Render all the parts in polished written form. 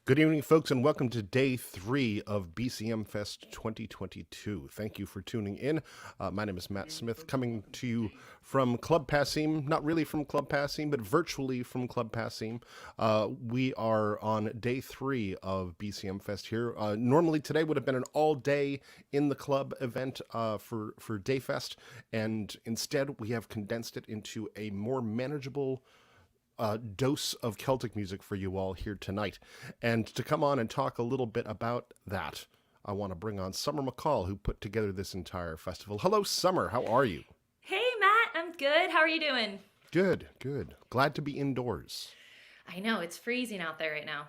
Good evening, folks, and welcome to day 3 of BCMFest 2022. Thank you for tuning in. My name is Matt Smith, coming to you from Club Passim, not really from Club Passim, but virtually from Club Passim. We are on day 3 of BCMFest here. Normally today would have been an all-day in the club event for Dayfest, and instead we have condensed it into a more manageable dose of Celtic music for you all here tonight. And to come on and talk a little bit about that, I want to bring on Summer McCall, who put together this entire festival. Hello, Summer. How are you? Hey, Matt. I'm good. How are you doing? Good, good. Glad to be indoors. I know. It's freezing out there right now.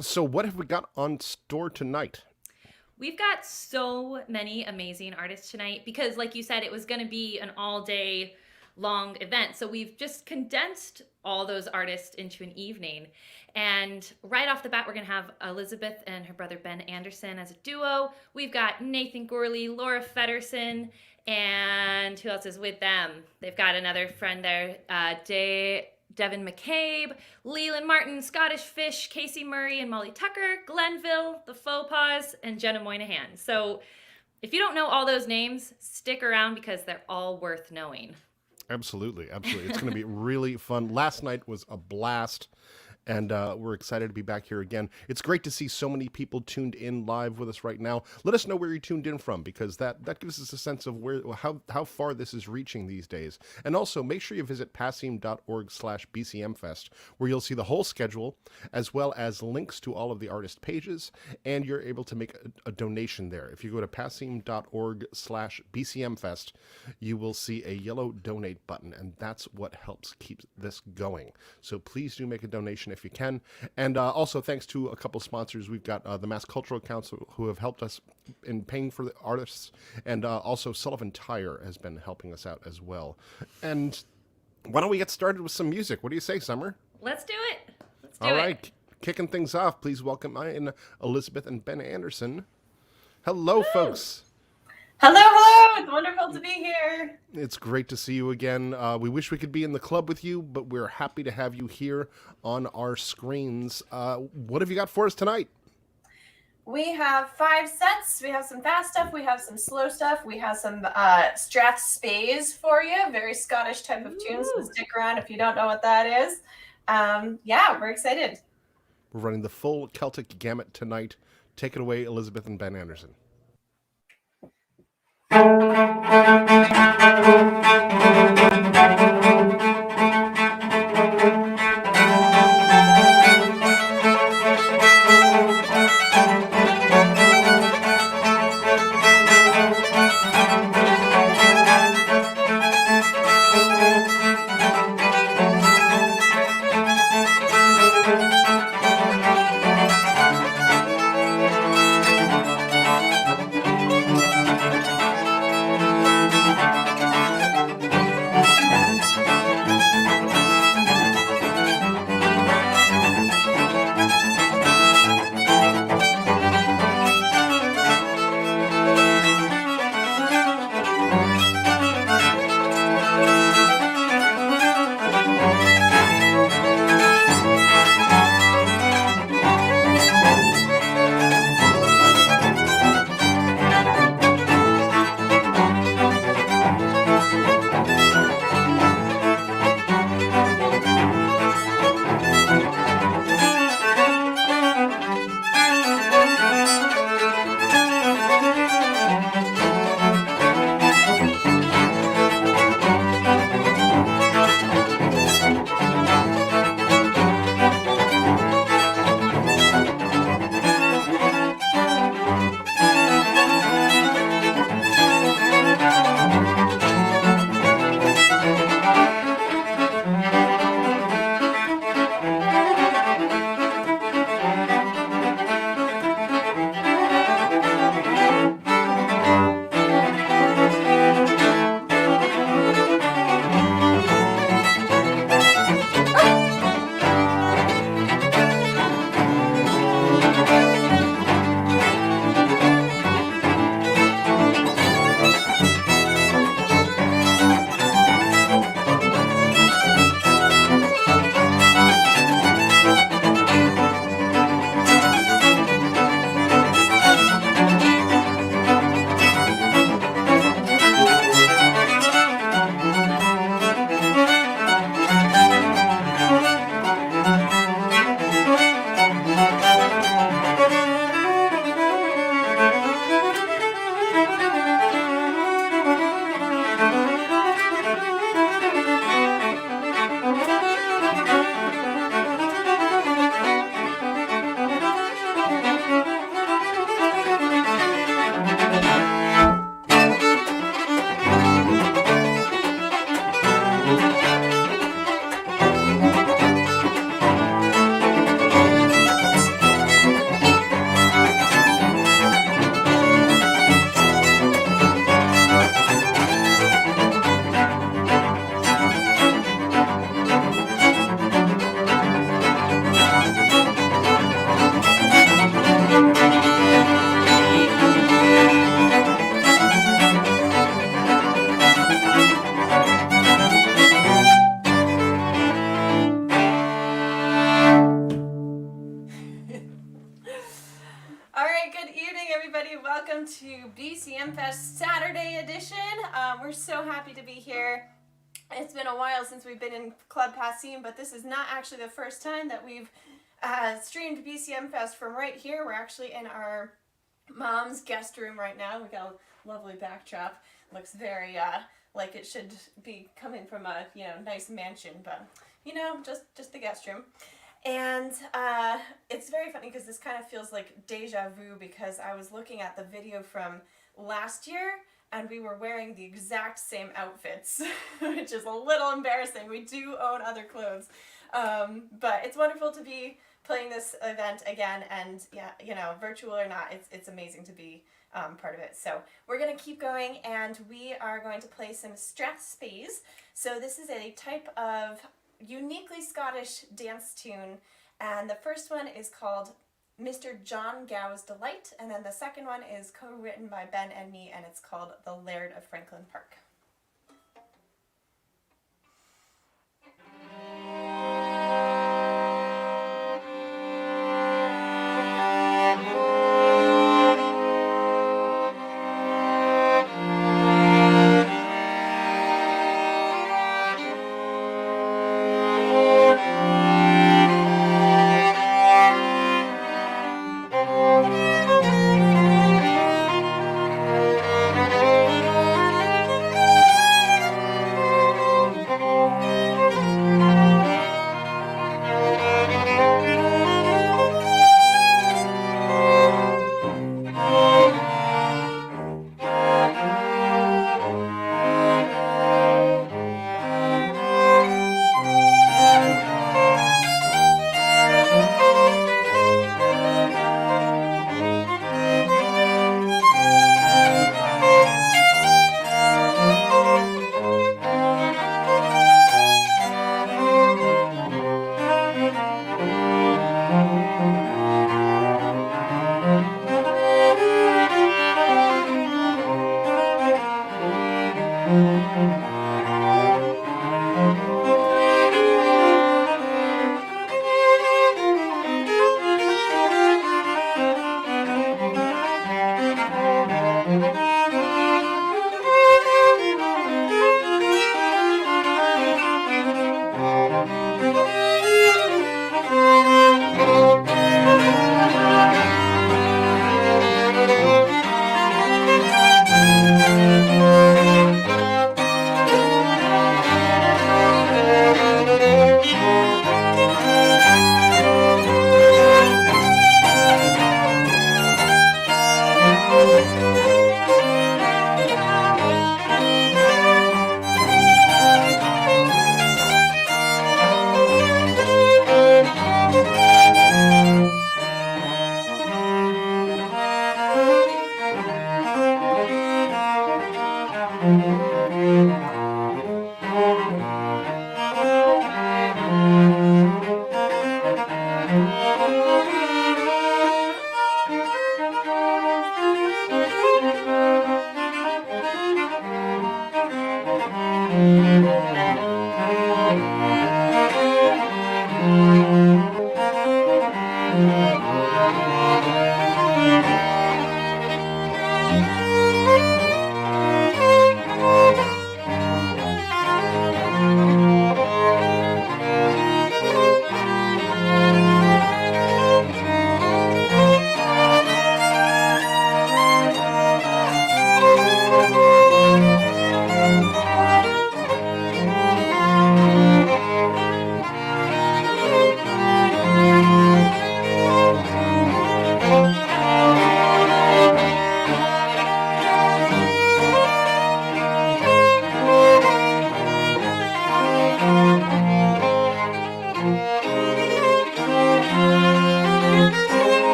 So what have we got on store tonight? We've got so many amazing artists tonight because, like you said, it was going to be an all-day long event. So we've just condensed all those artists into an evening. And right off the bat, we're going to have Elizabeth and her brother Ben Anderson as a duo. We've got Nathan Gourley, Laura Fetterson, and who else is with them? They've got another friend there, Devin McCabe, Leland Martin, Scottish Fish, Casey Murray and Molly Tucker, Glenville, the Faux Pas, and Jenna Moynihan. So if you don't know all those names, stick around because they're all worth knowing. Absolutely, absolutely. It's going to be really fun. Last night was a blast, and we're excited to be back here again. It's great to see so many people tuned in live with us right now. Let us know where you're tuned in from, because that gives us a sense of how far this is reaching these days. And also, make sure you visit passim.org/BCMFest, where you'll see the whole schedule, as well as links to all of the artist pages, and you're able to make a donation there. If you go to passim.org/BCMFest, you will see a yellow donate button, and that's what helps keep this going. So please do make a donation if you can. And also thanks to a couple sponsors. We've got the Mass Cultural Council, who have helped us in paying for the artists, and also Sullivan Tire has been helping us out as well. And why don't we get started with some music? What do you say, Summer? Let's do it. All right, kicking things off, please welcome in Elizabeth and Ben Anderson. Hello, Woo! folks. Hello, hello. It's wonderful to be here. It's great to see you again. We wish we could be in the club with you, but we're happy to have you here on our screens. What have you got for us tonight? We have 5 sets. We have some fast stuff. We have some slow stuff. We have some Strathspeys for you. Very Scottish type of tunes. So stick around if you don't know what that is. Yeah, we're excited. We're running the full Celtic gamut tonight. Take it away, Elizabeth and Ben Anderson. BCMFest Saturday edition. We're so happy to be here. It's been a while since we've been in Club Passim, but this is not actually the first time that we've streamed BCMFest from right here. We're actually in our mom's guest room right now. We got a lovely backdrop. Looks very like it should be coming from a nice mansion, but just the guest room. And it's very funny because this kind of feels like deja vu, because I was looking at the video from last year and we were wearing the exact same outfits, which is a little embarrassing. We do own other clothes. But it's wonderful to be playing this event again, and virtual or not, it's amazing to be part of it. So we're going to keep going, and we are going to play some Strathspeys. So this is a type of uniquely Scottish dance tune, and the first one is called Mr. John Gow's Delight, and then the second one is co-written by Ben and me, and it's called The Laird of Franklin Park.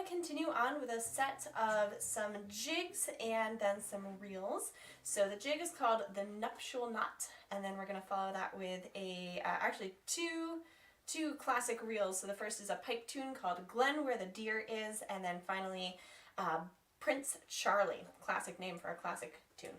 to continue on with a set of some jigs and then some reels. So the jig is called the Nuptial Knot, and then we're going to follow that with actually two classic reels. So the first is a pipe tune called Glen Where the Deer Is, and then finally Prince Charlie, classic name for a classic tune.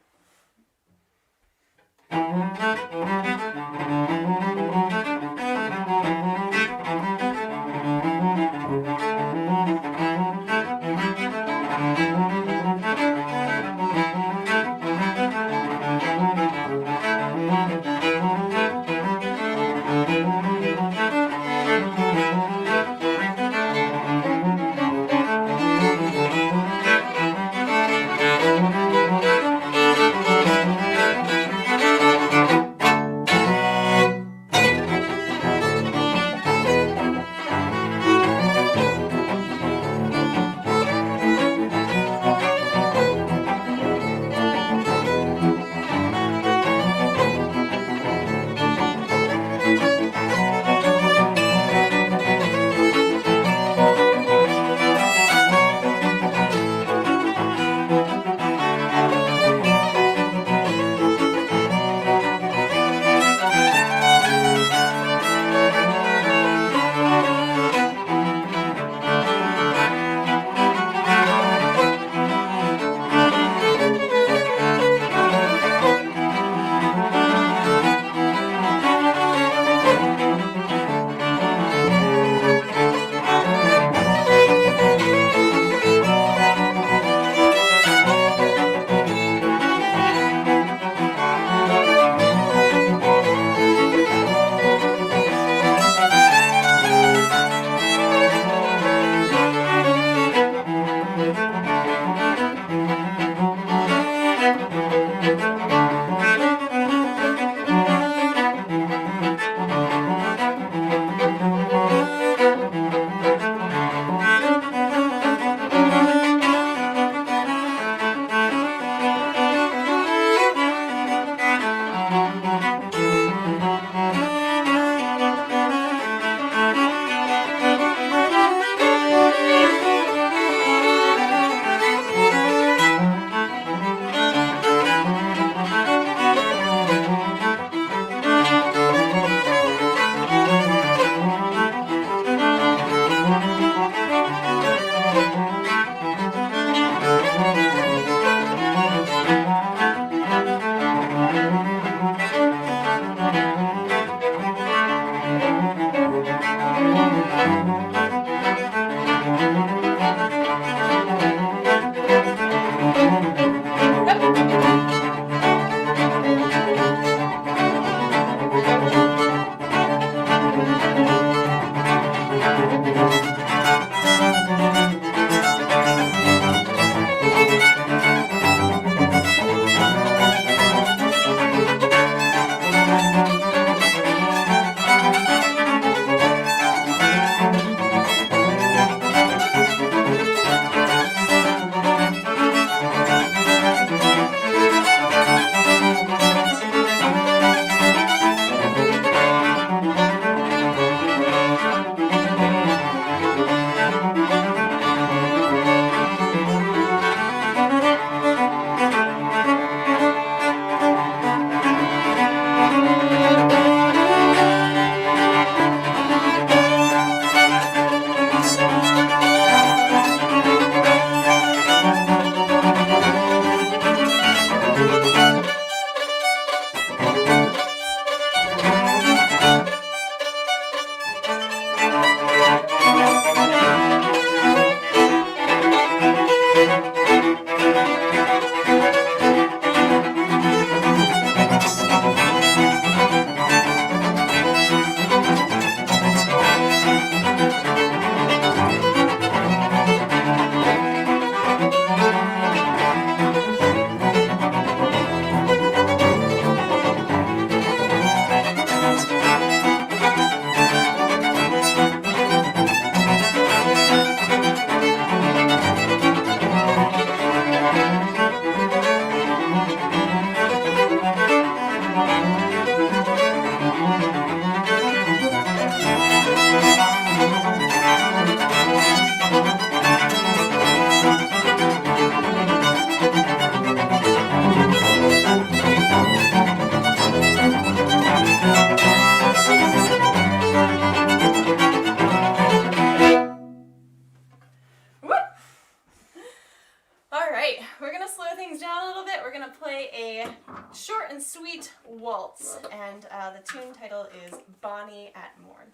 right, we're going to slow things down a little bit. We're going to play a short and sweet waltz, and the tune title is Bonnie at Morn.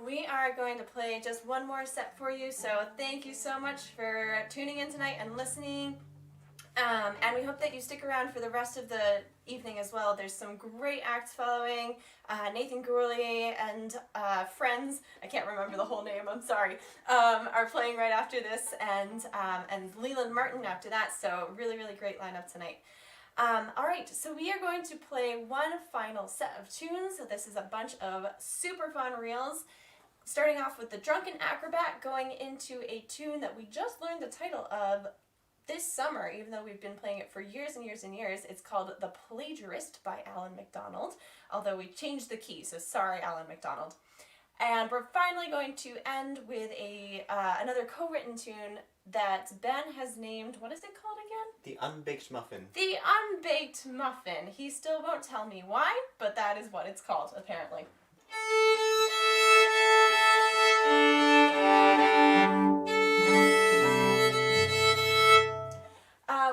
We are going to play just one more set for you, so thank you so much for tuning in tonight and listening. And we hope that you stick around for the rest of the evening as well. There's some great acts following. Nathan Gourley and friends, I can't remember the whole name, I'm sorry, are playing right after this, and Leland Martin after that, so really, really great lineup tonight. Alright, so we are going to play one final set of tunes. So this is a bunch of super fun reels, starting off with the Drunken Acrobat, going into a tune that we just learned the title of this summer, even though we've been playing it for years and years and years. It's called The Plagiarist by Alan MacDonald, although we changed the key, so sorry Alan MacDonald. And we're finally going to end with another co-written tune that Ben has named, what is it called again? The Unbaked Muffin. The Unbaked Muffin. He still won't tell me why, but that is what it's called, apparently.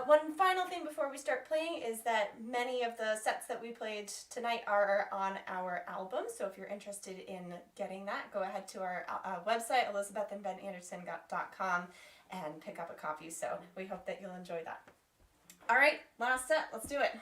One final thing before we start playing is that many of the sets that we played tonight are on our album, so if you're interested in getting that, go ahead to our website, elizabethandbenanderson.com, and pick up a copy, so we hope that you'll enjoy that. Alright, last set, let's do it.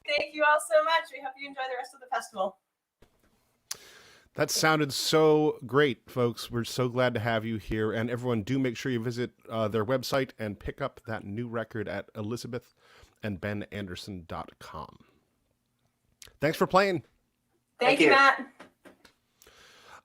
Thank you all so much. We hope you enjoy the rest of the festival. That sounded so great, folks. We're so glad to have you here. And everyone, do make sure you visit their website and pick up that new record at elizabethandbenanderson.com. Thanks for playing. Thank you, Matt.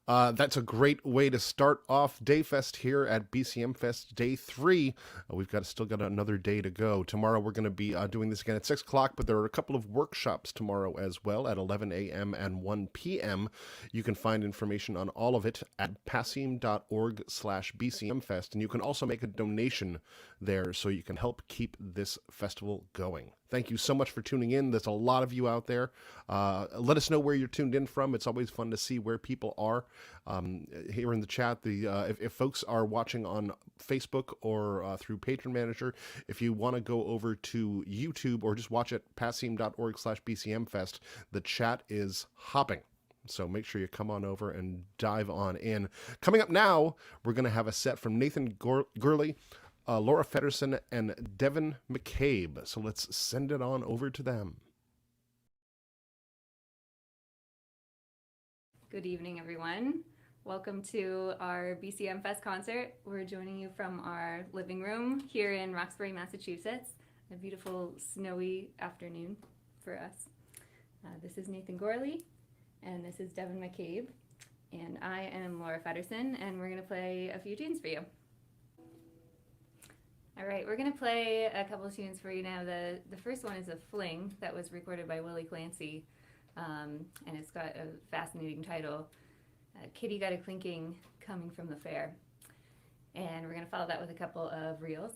That's a great way to start off Dayfest here at BCMFest Day 3. We've still got another day to go. Tomorrow we're going to be doing this again at 6 o'clock, but there are a couple of workshops tomorrow as well at 11 a.m. and 1 p.m. You can find information on all of it at passim.org/BCMFest, and you can also make a donation there so you can help keep this festival going. Thank you so much for tuning in. There's a lot of you out there. Let us know where you're tuned in from. It's always fun to see where people are. Here in the chat, if folks are watching on Facebook or through Patron Manager, if you want to go over to YouTube or just watch at passim.org/BCMFest, the chat is hopping. So make sure you come on over and dive on in. Coming up now, we're going to have a set from Nathan Gourley, Laura Fetterson, and Devin McCabe. So let's send it on over to them. Good evening, everyone. Welcome to our BCMFest concert. We're joining you from our living room here in Roxbury, Massachusetts. A beautiful snowy afternoon for us. This is Nathan Gourley, and this is Devin McCabe, and I am Laura Fetterson, and we're going to play a few tunes for you. All right, we're going to play a couple of tunes for you now. The first one is a fling that was recorded by Willie Clancy, and it's got a fascinating title, Kitty Got a Clinking Coming from the Fair. And we're going to follow that with a couple of reels,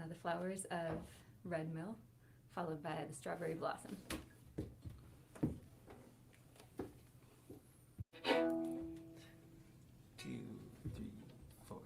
The Flowers of Red Mill, followed by The Strawberry Blossom. 2, 3, 4.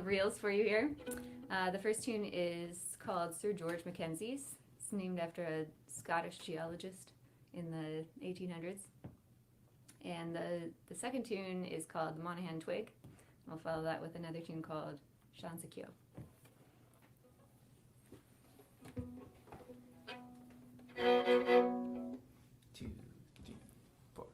of reels for you here. The first tune is called Sir George Mackenzie's. It's named after a Scottish geologist in the 1800s. And the second tune is called the Moynihan Twig. We'll follow that with another tune called Shansikyo. 2, 3, 4.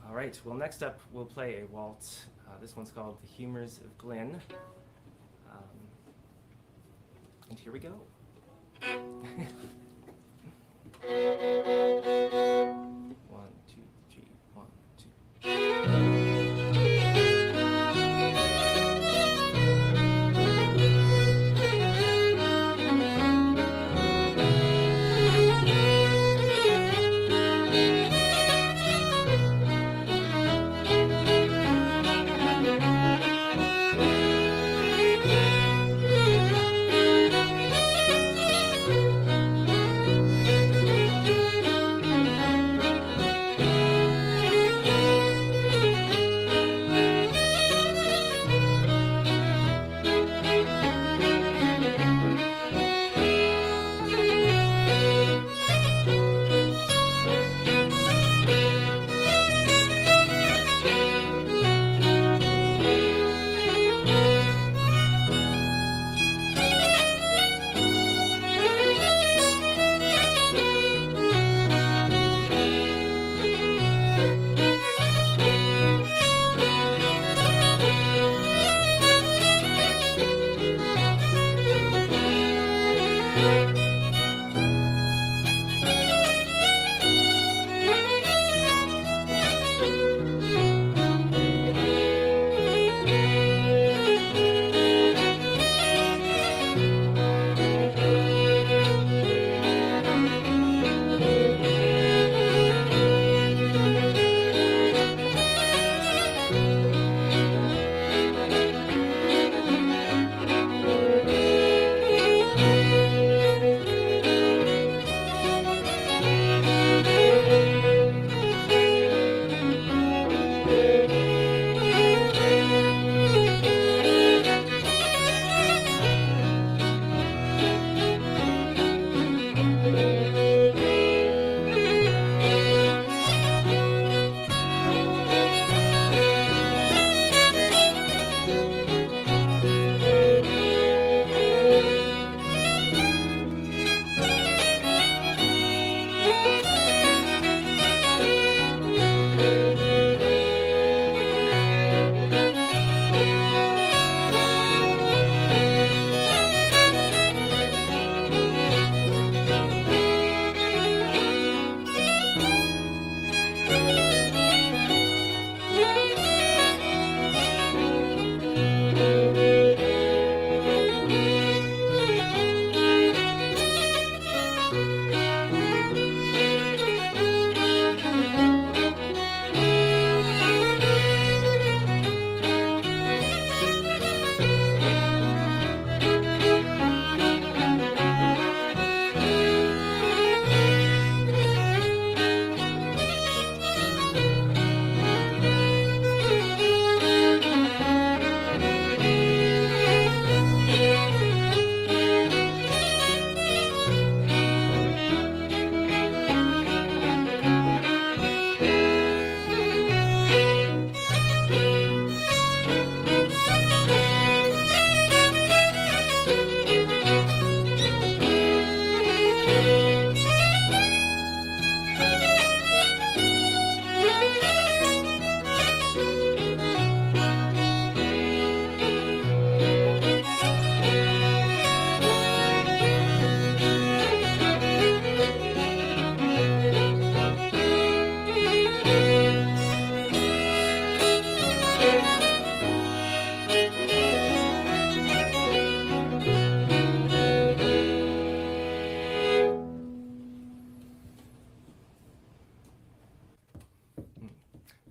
All right, well, next up we'll play a waltz. This one's called The Humours of Glen. And here we go. 1, 2, 3, 1, 2.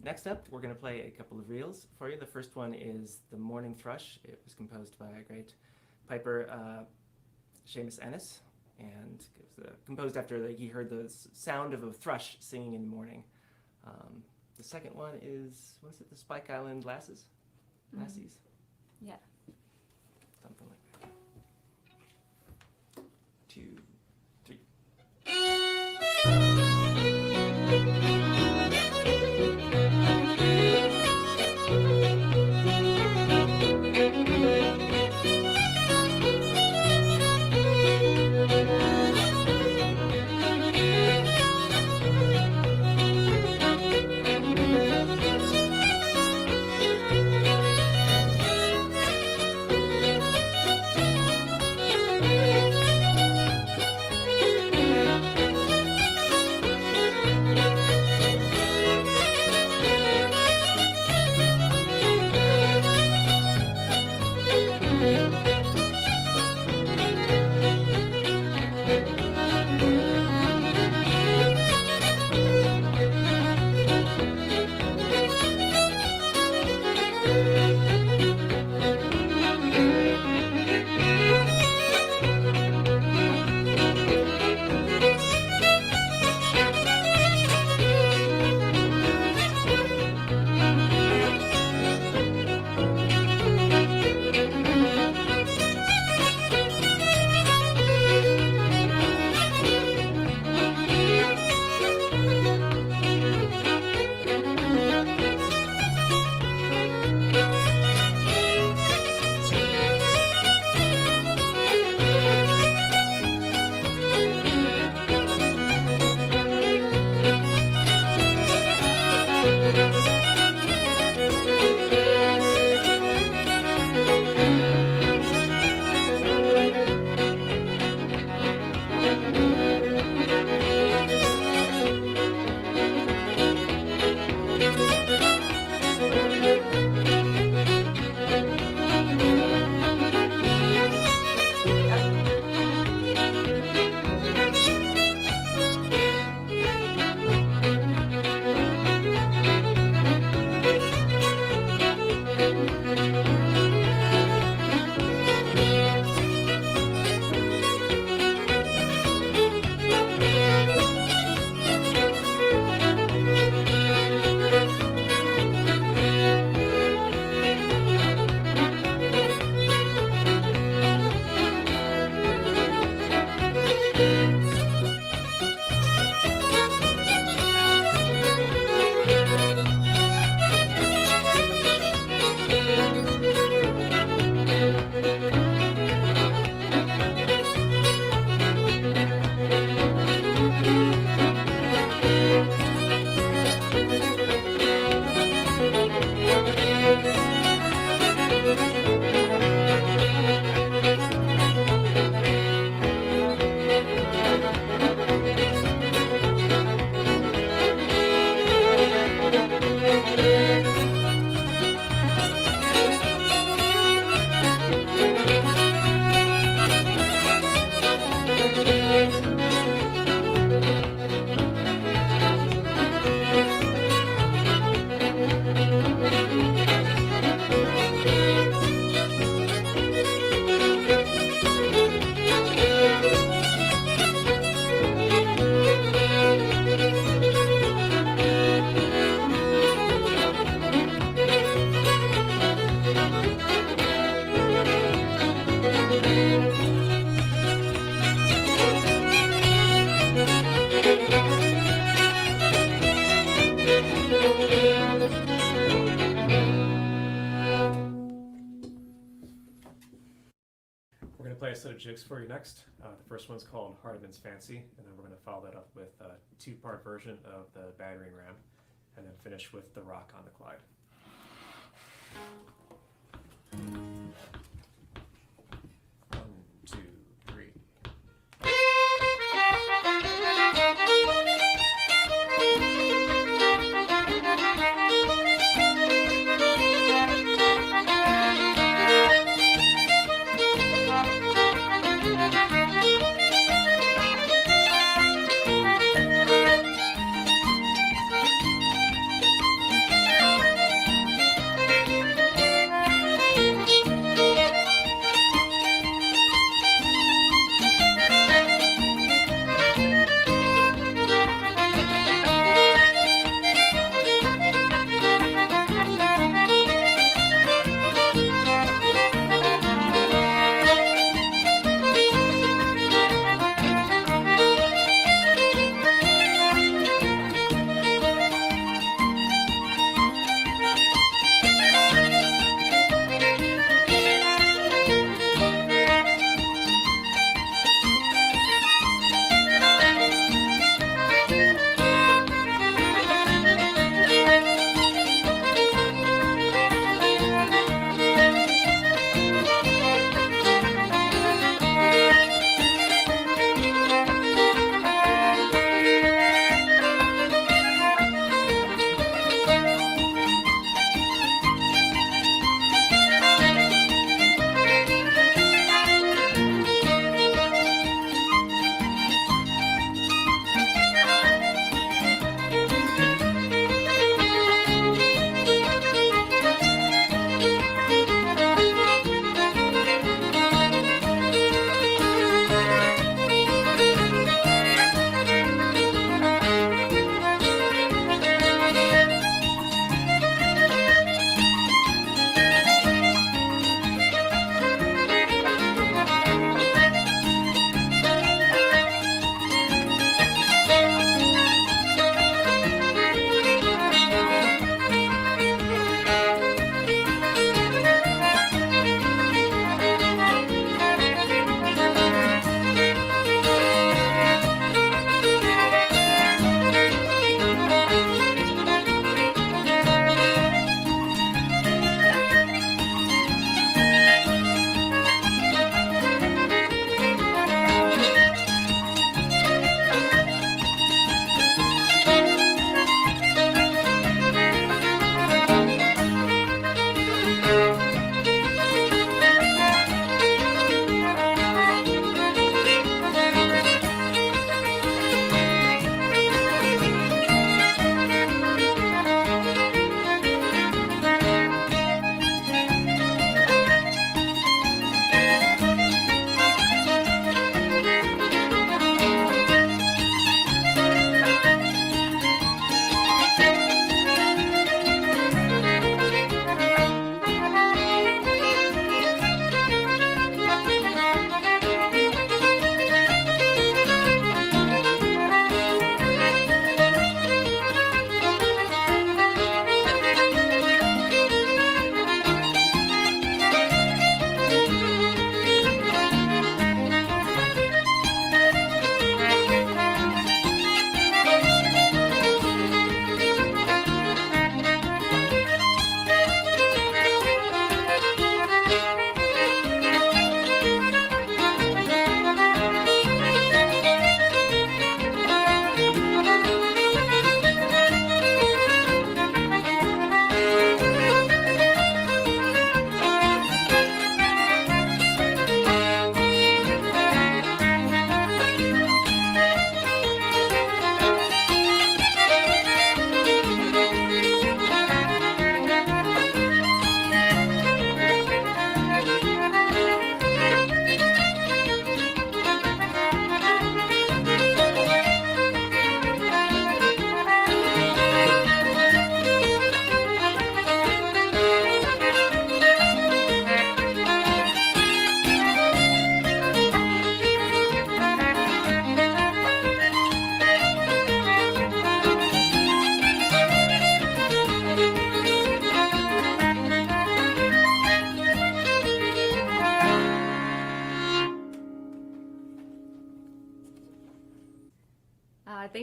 Next up, we're going to play a couple of reels for you. The first one is The Morning Thrush. It was composed by a great piper, Seamus Ennis, and it was composed after he heard the sound of a thrush singing in the morning. The second one is, what is it, the Spike Island Lassies? Lassies? Yeah. Something like that. 2, 3. We're going to play a set of jigs for you next. The first one's called Hardiman's Fancy, and then we're going to follow that up with a two-part version of the Battering Ram, and then finish with the Rock on the Clyde. One, two, three.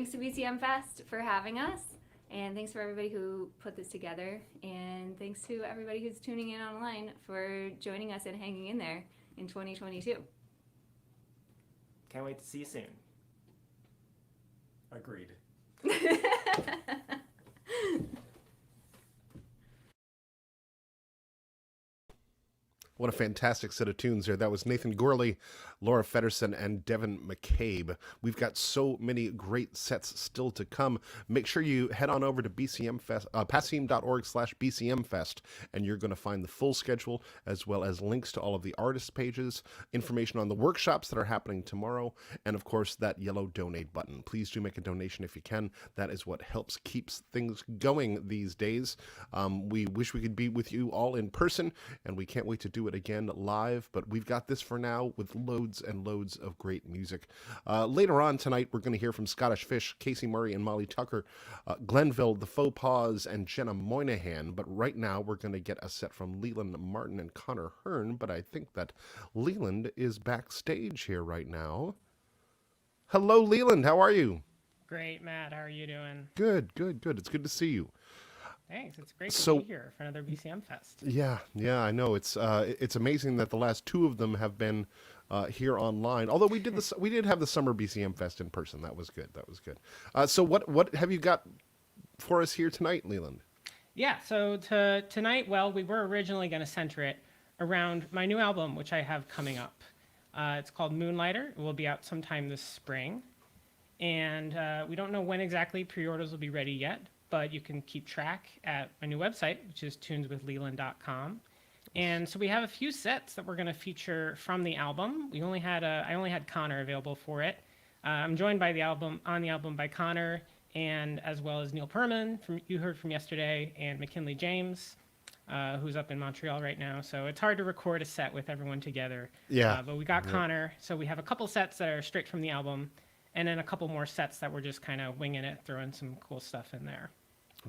thanks to BCMFest for having us. And thanks for everybody who put this together. And thanks to everybody who's tuning in online for joining us and hanging in there in 2022. Can't wait to see you soon. Agreed. What a fantastic set of tunes there. That was Nathan Gourley, Laura Fetterson, and Devin McCabe. We've got so many great sets still to come. Make sure you head on over to passim.org/BCMFest, and you're going to find the full schedule as well as links to all of the artist pages, information on the workshops that are happening tomorrow, and of course that yellow donate button. Please do make a donation if you can. That is what helps keeps things going these days. We wish we could be with you all in person, and we can't wait to do it again live, but we've got this for now with loads and loads of great music. Later on tonight, we're going to hear from Scottish Fish, Casey Murray and Molly Tucker, Glenville, the Faux Pas, and Jenna Moynihan. But right now, we're going to get a set from Leland Martin and Connor Hearn, but I think that Leland is backstage here right now. Hello, Leland. How are you? Great, Matt. How are you doing? Good, good, good. It's good to see you. Thanks. It's great to be here for another BCM Fest. Yeah, I know. It's amazing that the last two of them have been here online. Although we did have the summer BCM Fest in person. That was good. So what have you got for us here tonight, Leland? Yeah. So tonight, well, we were originally going to center it around my new album, which I have coming up. It's called Moonlighter. It will be out sometime this spring, and we don't know when exactly pre-orders will be ready yet. But you can keep track at my new website, which is tuneswithleland.com. And so we have a few sets that we're going to feature from the album. I only had Connor available for it. I'm joined on the album by Connor, and as well as Neil Perman, you heard from yesterday, and McKinley James, who's up in Montreal right now. So it's hard to record a set with everyone together. Yeah. But we got Connor, so we have a couple sets that are straight from the album, and then a couple more sets that we're just kind of winging it, throwing some cool stuff in there.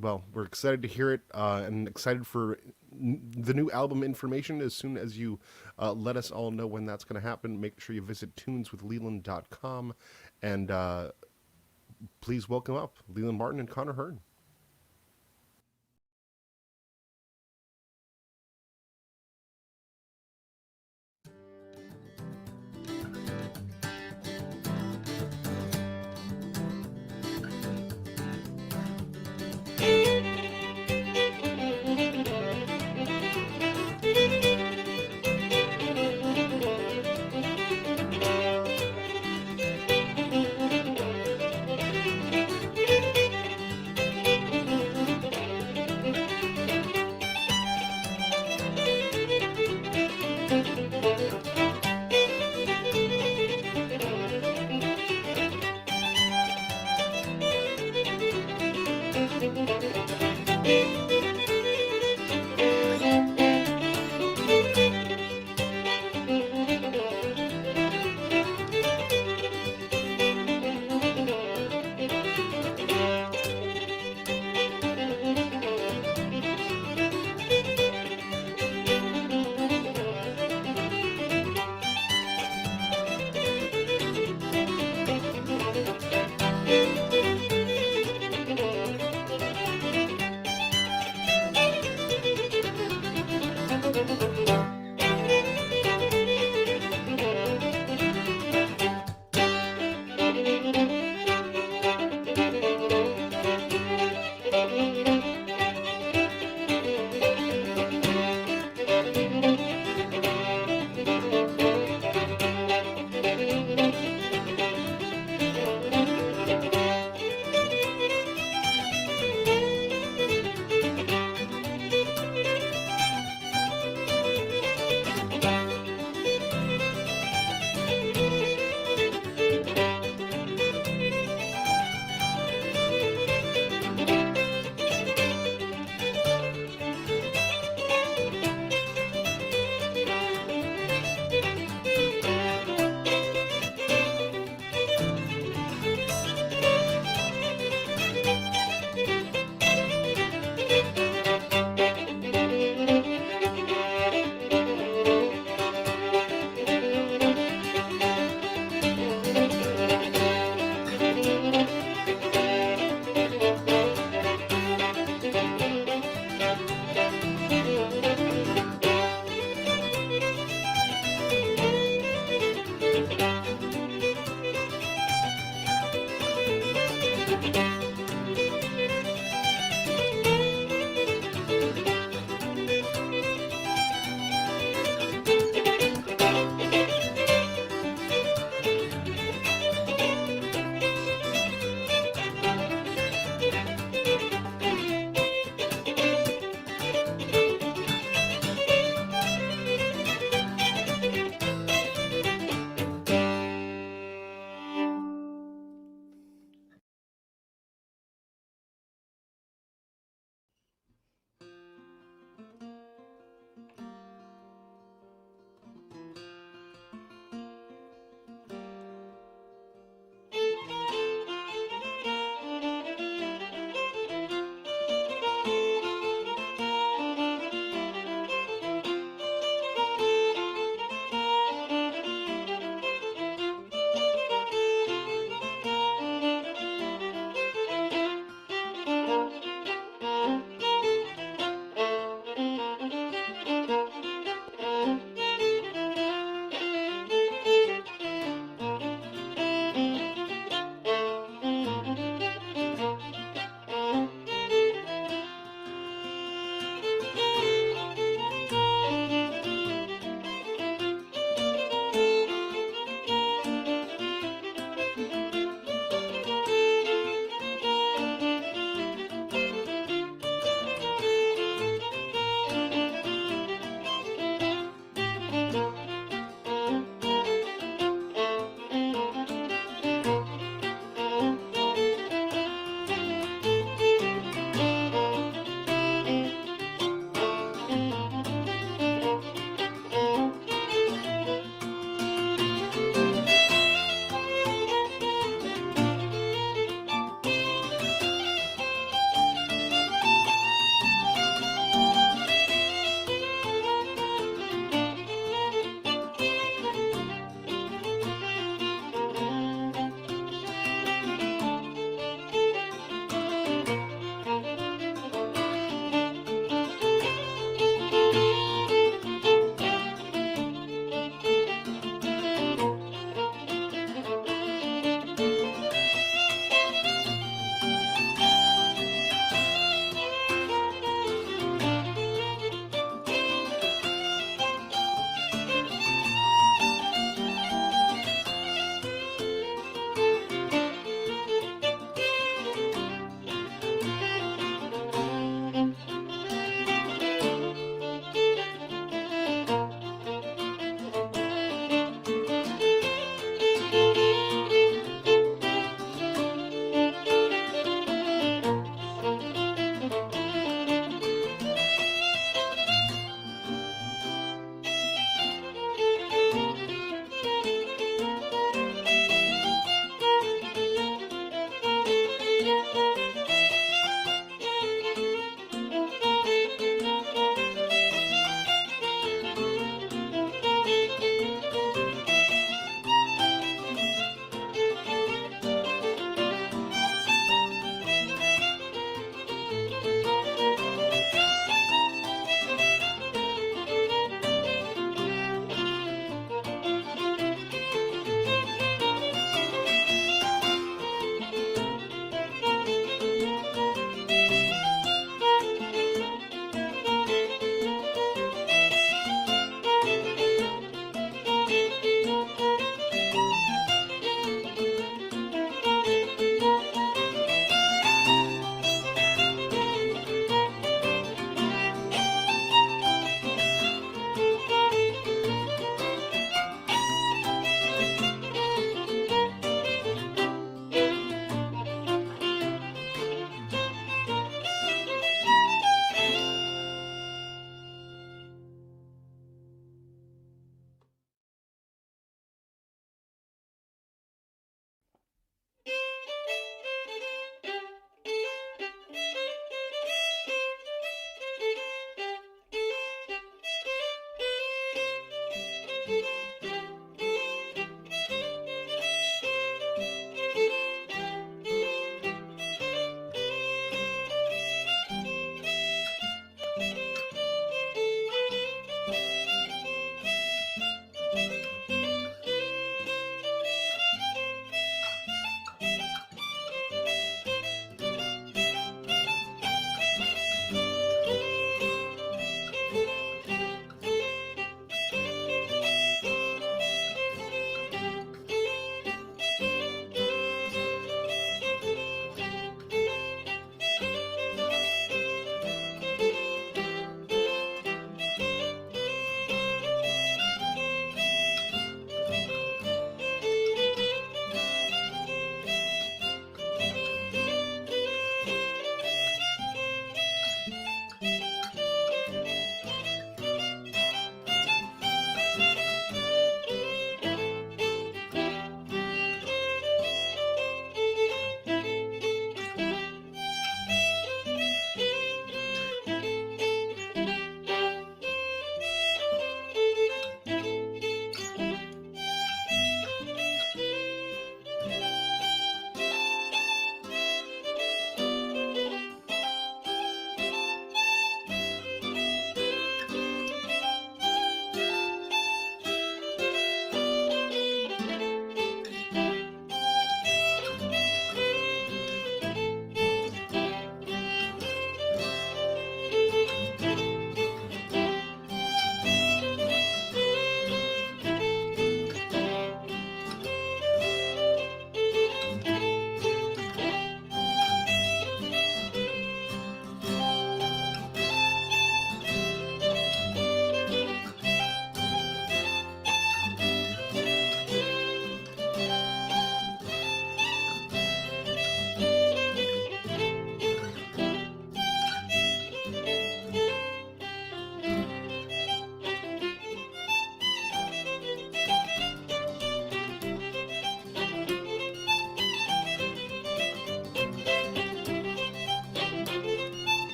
Well, we're excited to hear it and excited for the new album information. As soon as you let us all know when that's going to happen, make sure you visit tuneswithleland.com and please welcome up Leland Martin and Connor Hearn.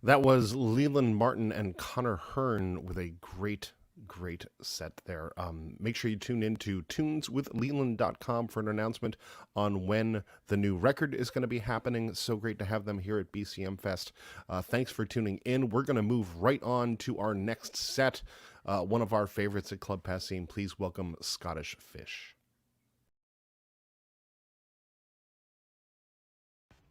That was Leland Martin and Connor Hearn with a great set there. Make sure you tune in to tuneswithleland.com for an announcement on when the new record is going to be happening. So great to have them here at BCM Fest. Thanks for tuning in. We're going to move right on to our next set. One of our favorites at Club Passim. Please welcome Scottish Fish.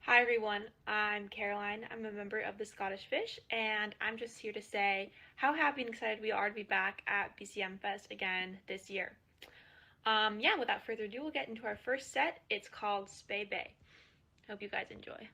Hi everyone, I'm Caroline. I'm a member of the Scottish Fish, and I'm just here to say how happy and excited we are to be back at BCM Fest again this year. Without further ado, we'll get into our first set. It's called Spey Bay. Hope you guys enjoy.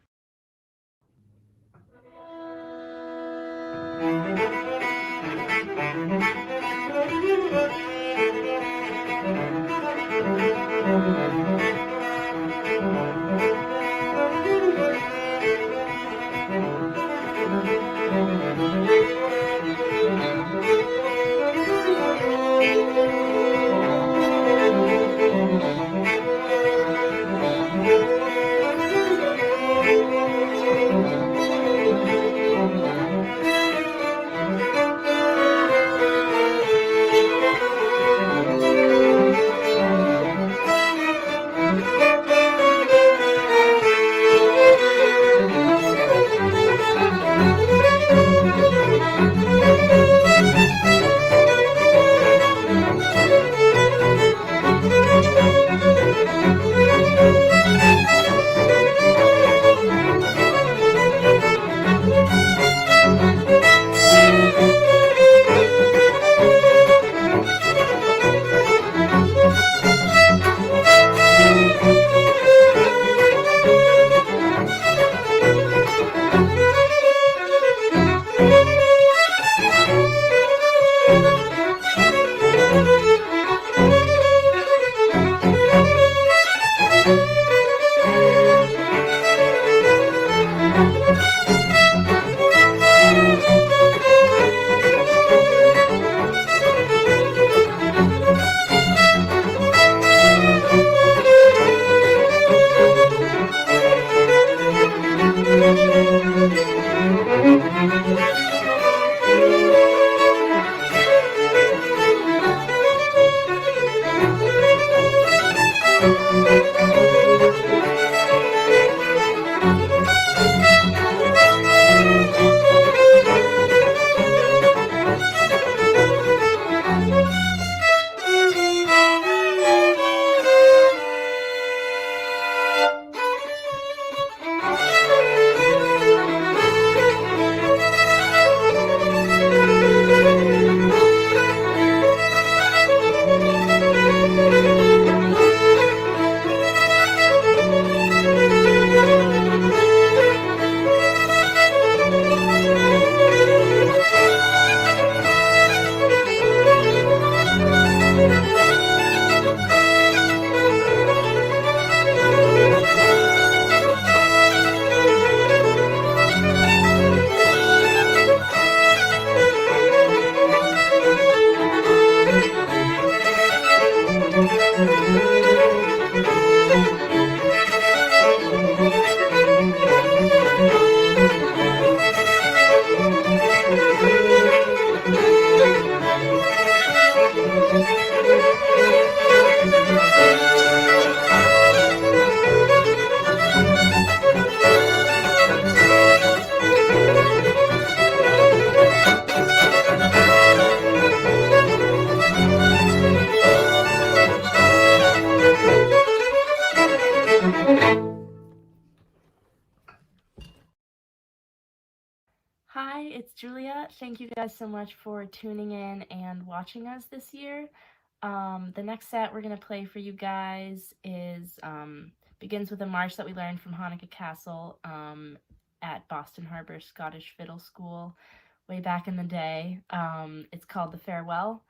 Hi, it's Julia. Thank you guys so much for tuning in and watching us this year. The next set we're going to play for you guys is begins with a march that we learned from Hanukkah Castle at Boston Harbor Scottish Fiddle School way back in the day. It's called The Farewell,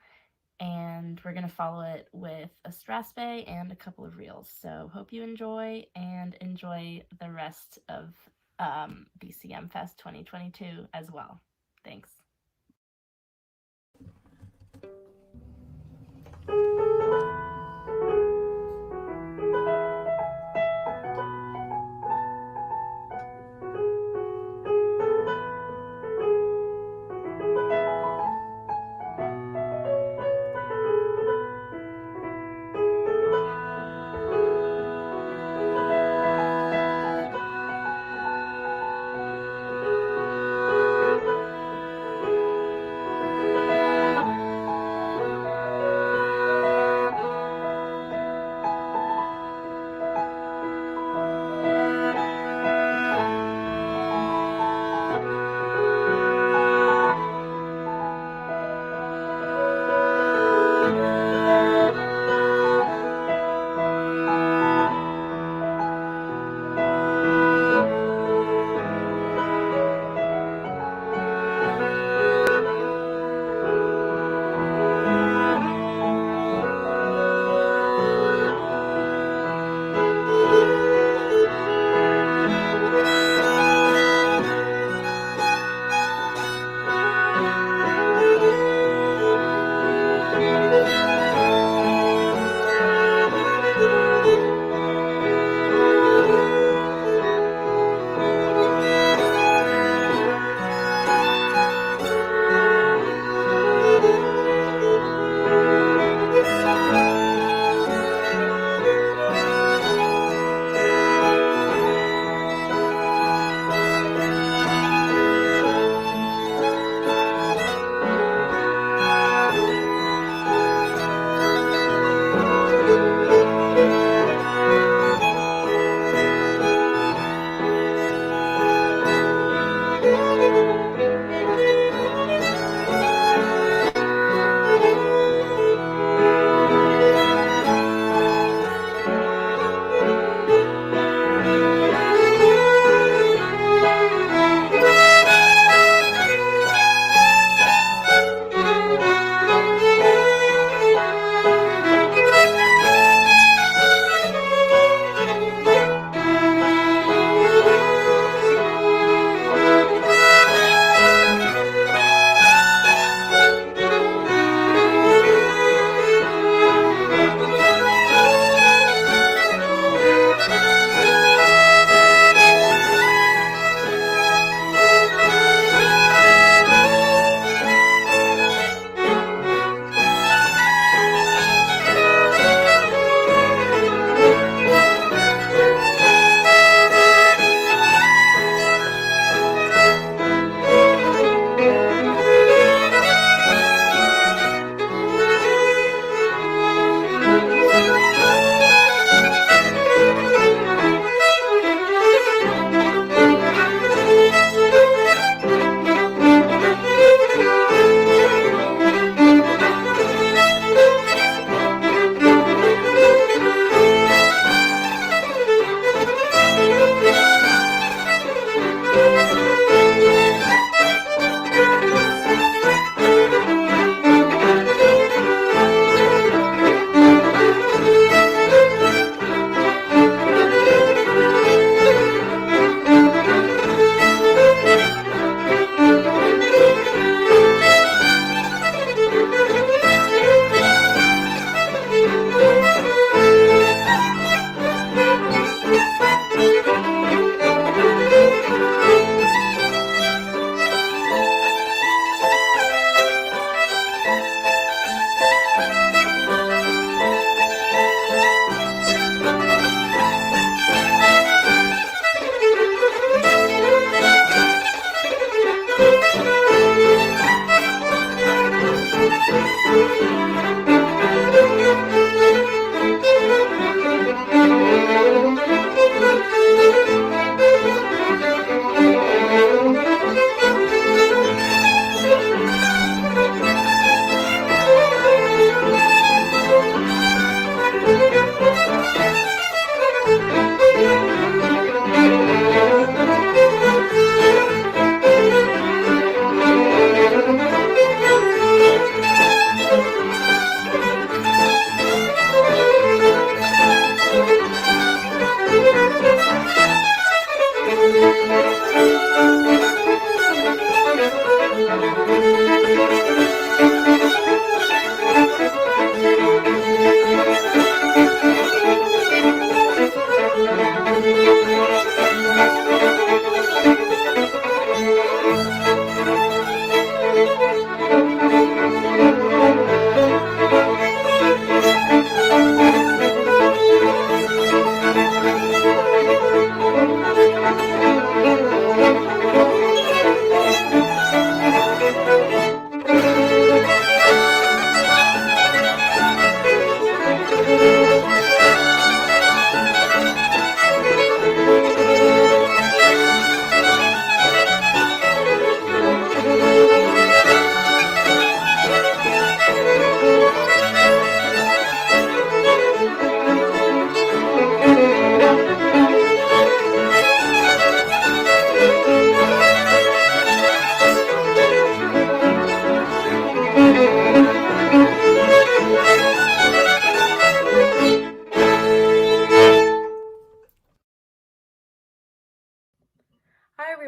and we're going to follow it with a strathspey and a couple of reels. So hope you enjoy, and enjoy the rest of BCM Fest 2022 as well. Thanks.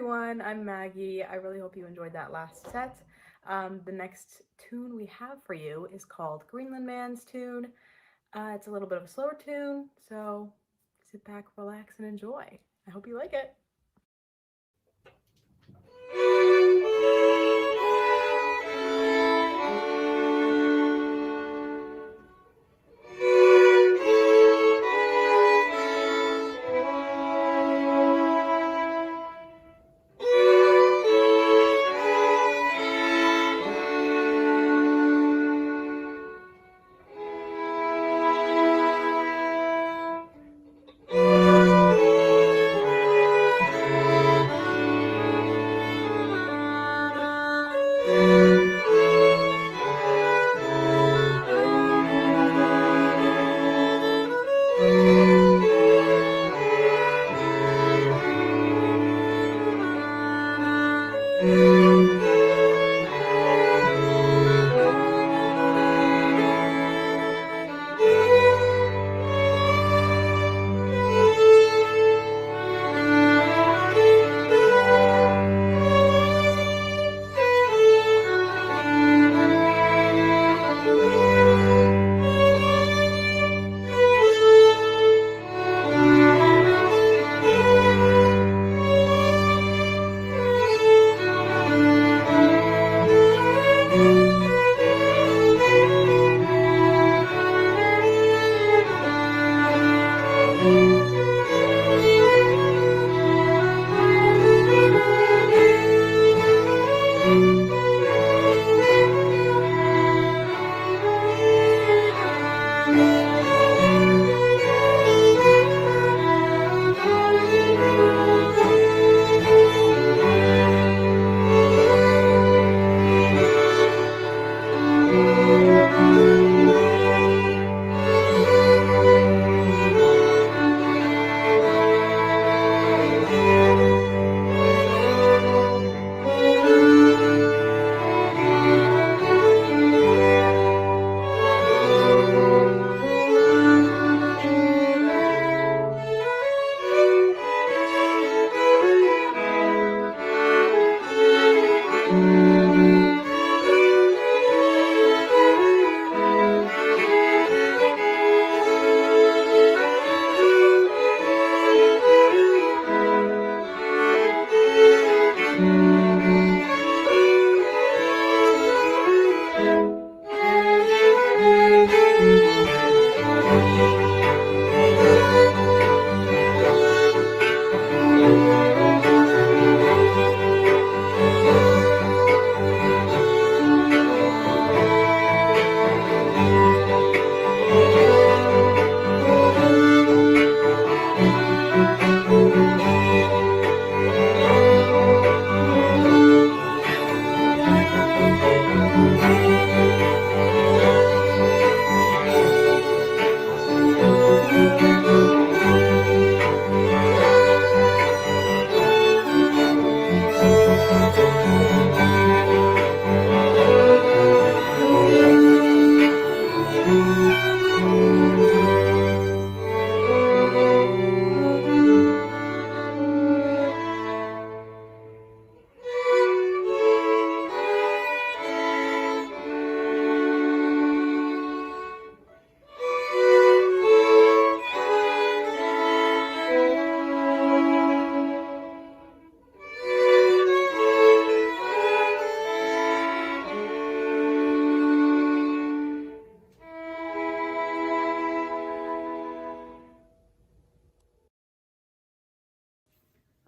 everyone, I'm Maggie. I really hope you enjoyed that last set. The next tune we have for you is called Greenland Man's Tune. It's a little bit of a slower tune, so sit back, relax, and enjoy. I hope you like it.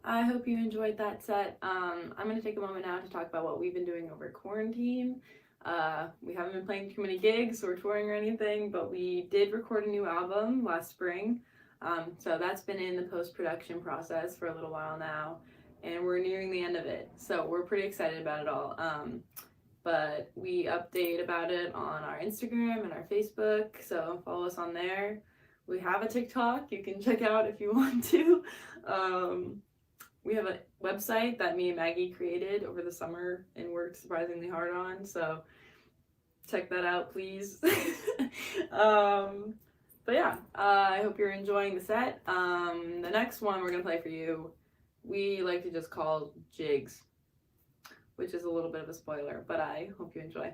I hope you enjoyed that set. I'm going to take a moment now to talk about what we've been doing over quarantine. We haven't been playing too many gigs or touring or anything, but we did record a new album last spring. So that's been in the post-production process for a little while now, and we're nearing the end of it. So we're pretty excited about it all. But we update about it on our Instagram and our Facebook, so follow us on there. We have a TikTok you can check out if you want to. We have a website that me and Maggie created over the summer and worked surprisingly hard on, so check that out, please. But yeah, I hope you're enjoying the set. The next one we're going to play for you, we like to just call jigs, which is a little bit of a spoiler, but I hope you enjoy.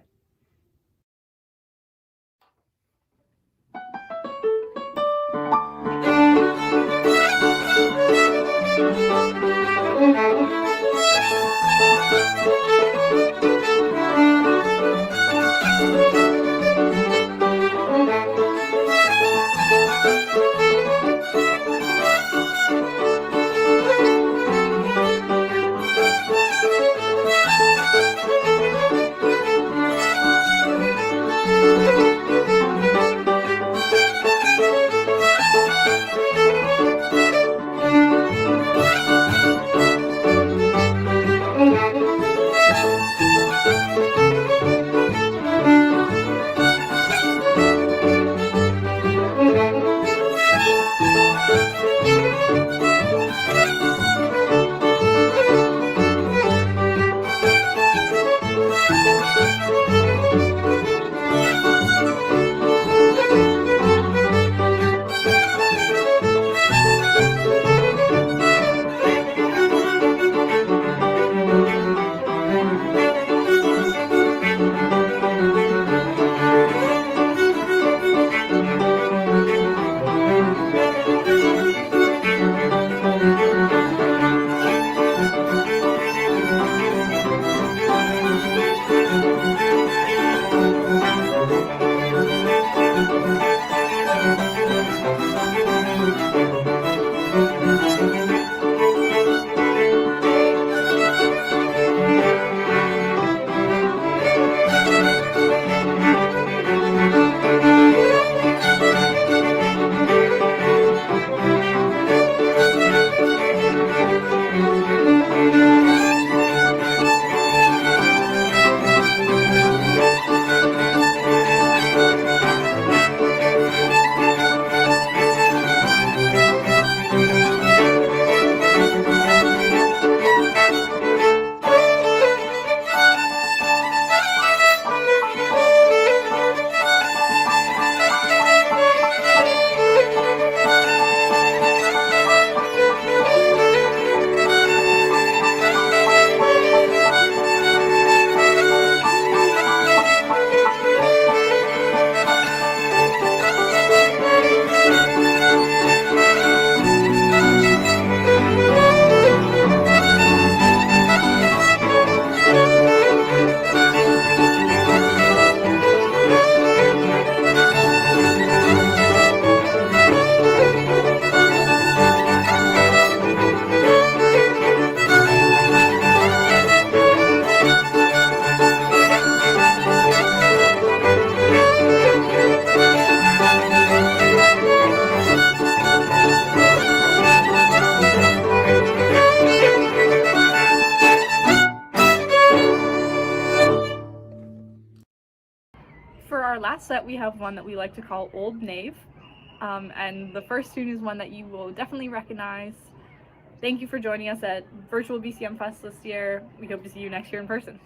For our last set, we have one that we like to call Old Knave. And the first tune is one that you will definitely recognize. Thank you for joining us at virtual BCM Fest this year. We hope to see you next year in person.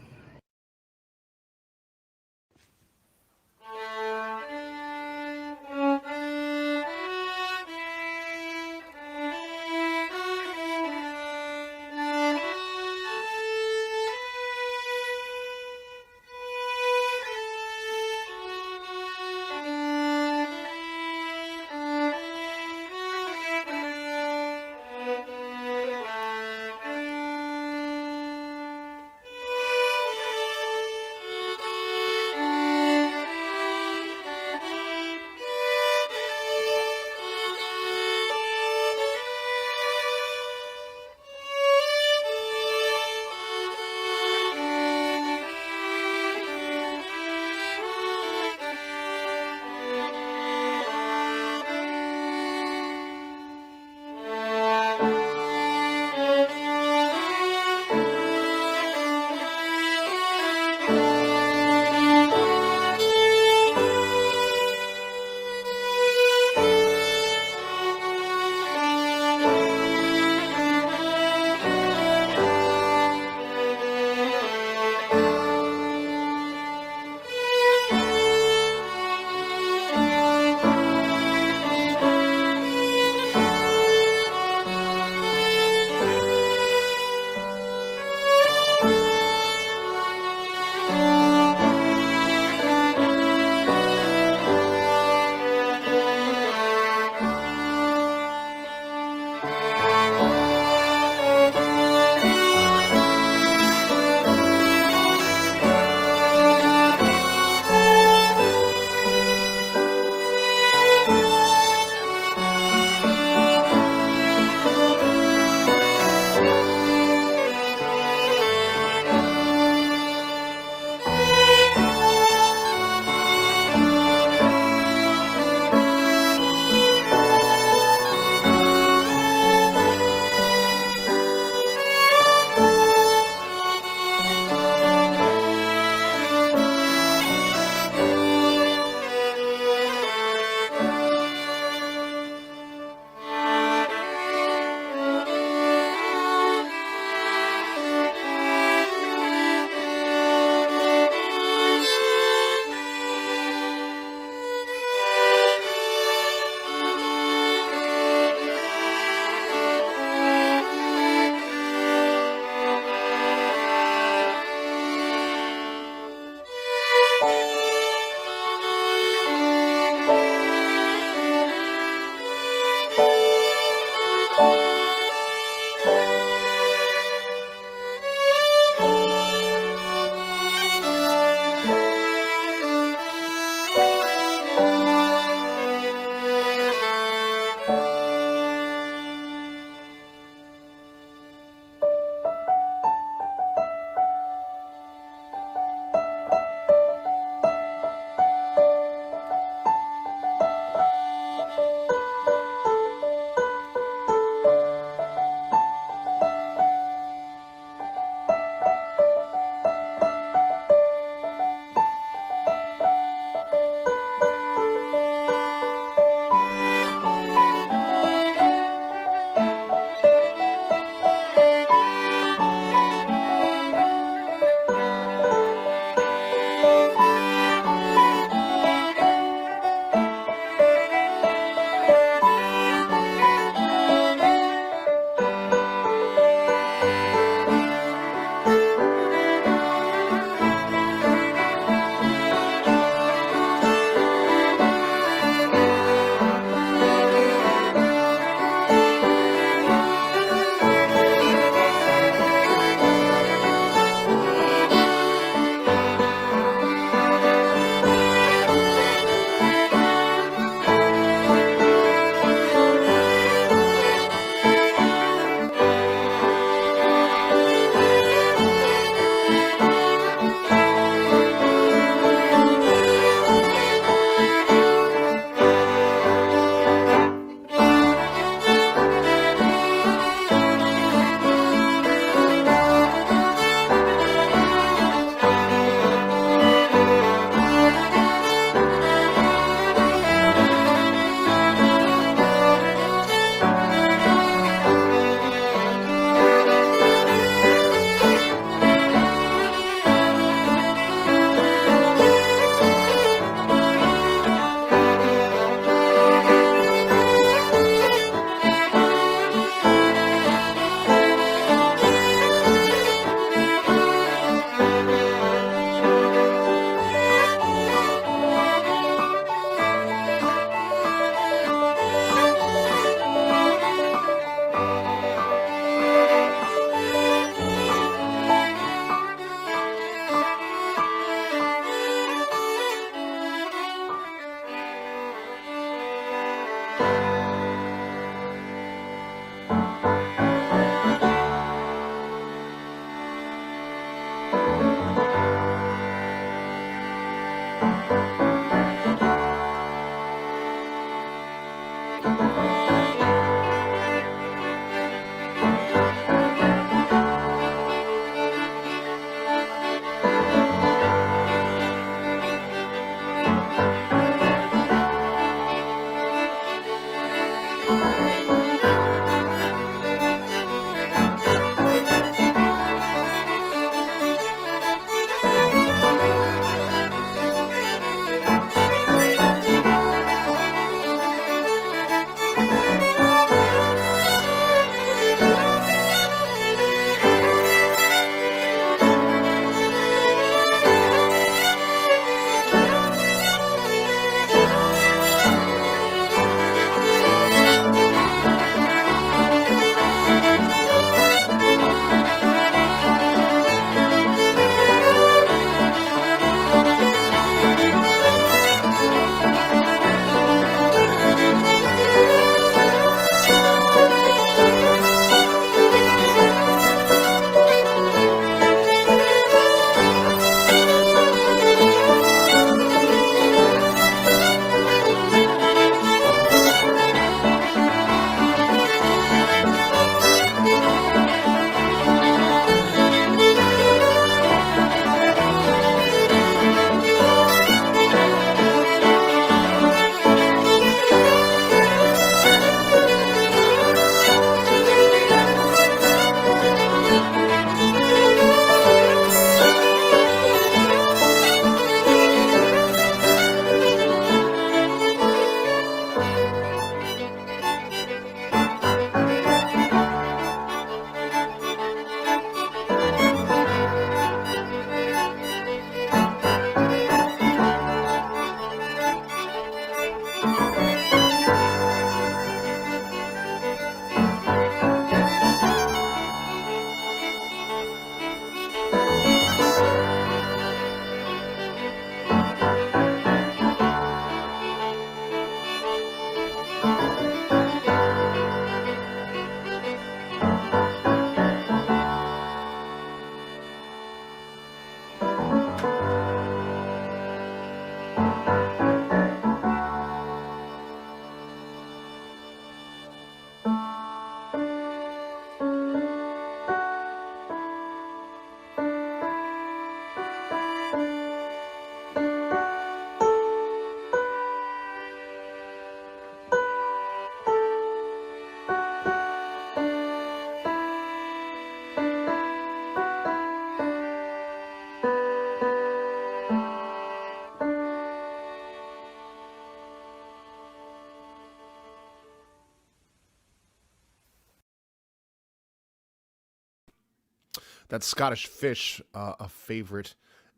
That Scottish fish, a favorite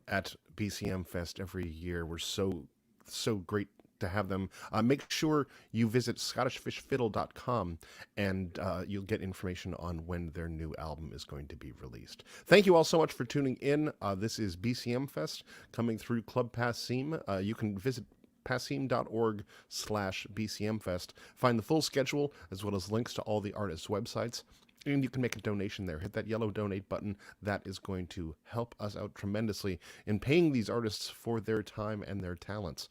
at BCM Fest every year. We're so great to have them. Make sure you visit scottishfishfiddle.com and you'll get information on when their new album is going to be released. Thank you all so much for tuning in. This is BCM Fest coming through Club Passim. You can visit passim.org/BCMFest. Find the full schedule as well as links to all the artists' websites. And you can make a donation there. Hit that yellow donate button. That is going to help us out tremendously in paying these artists for their time and their talents.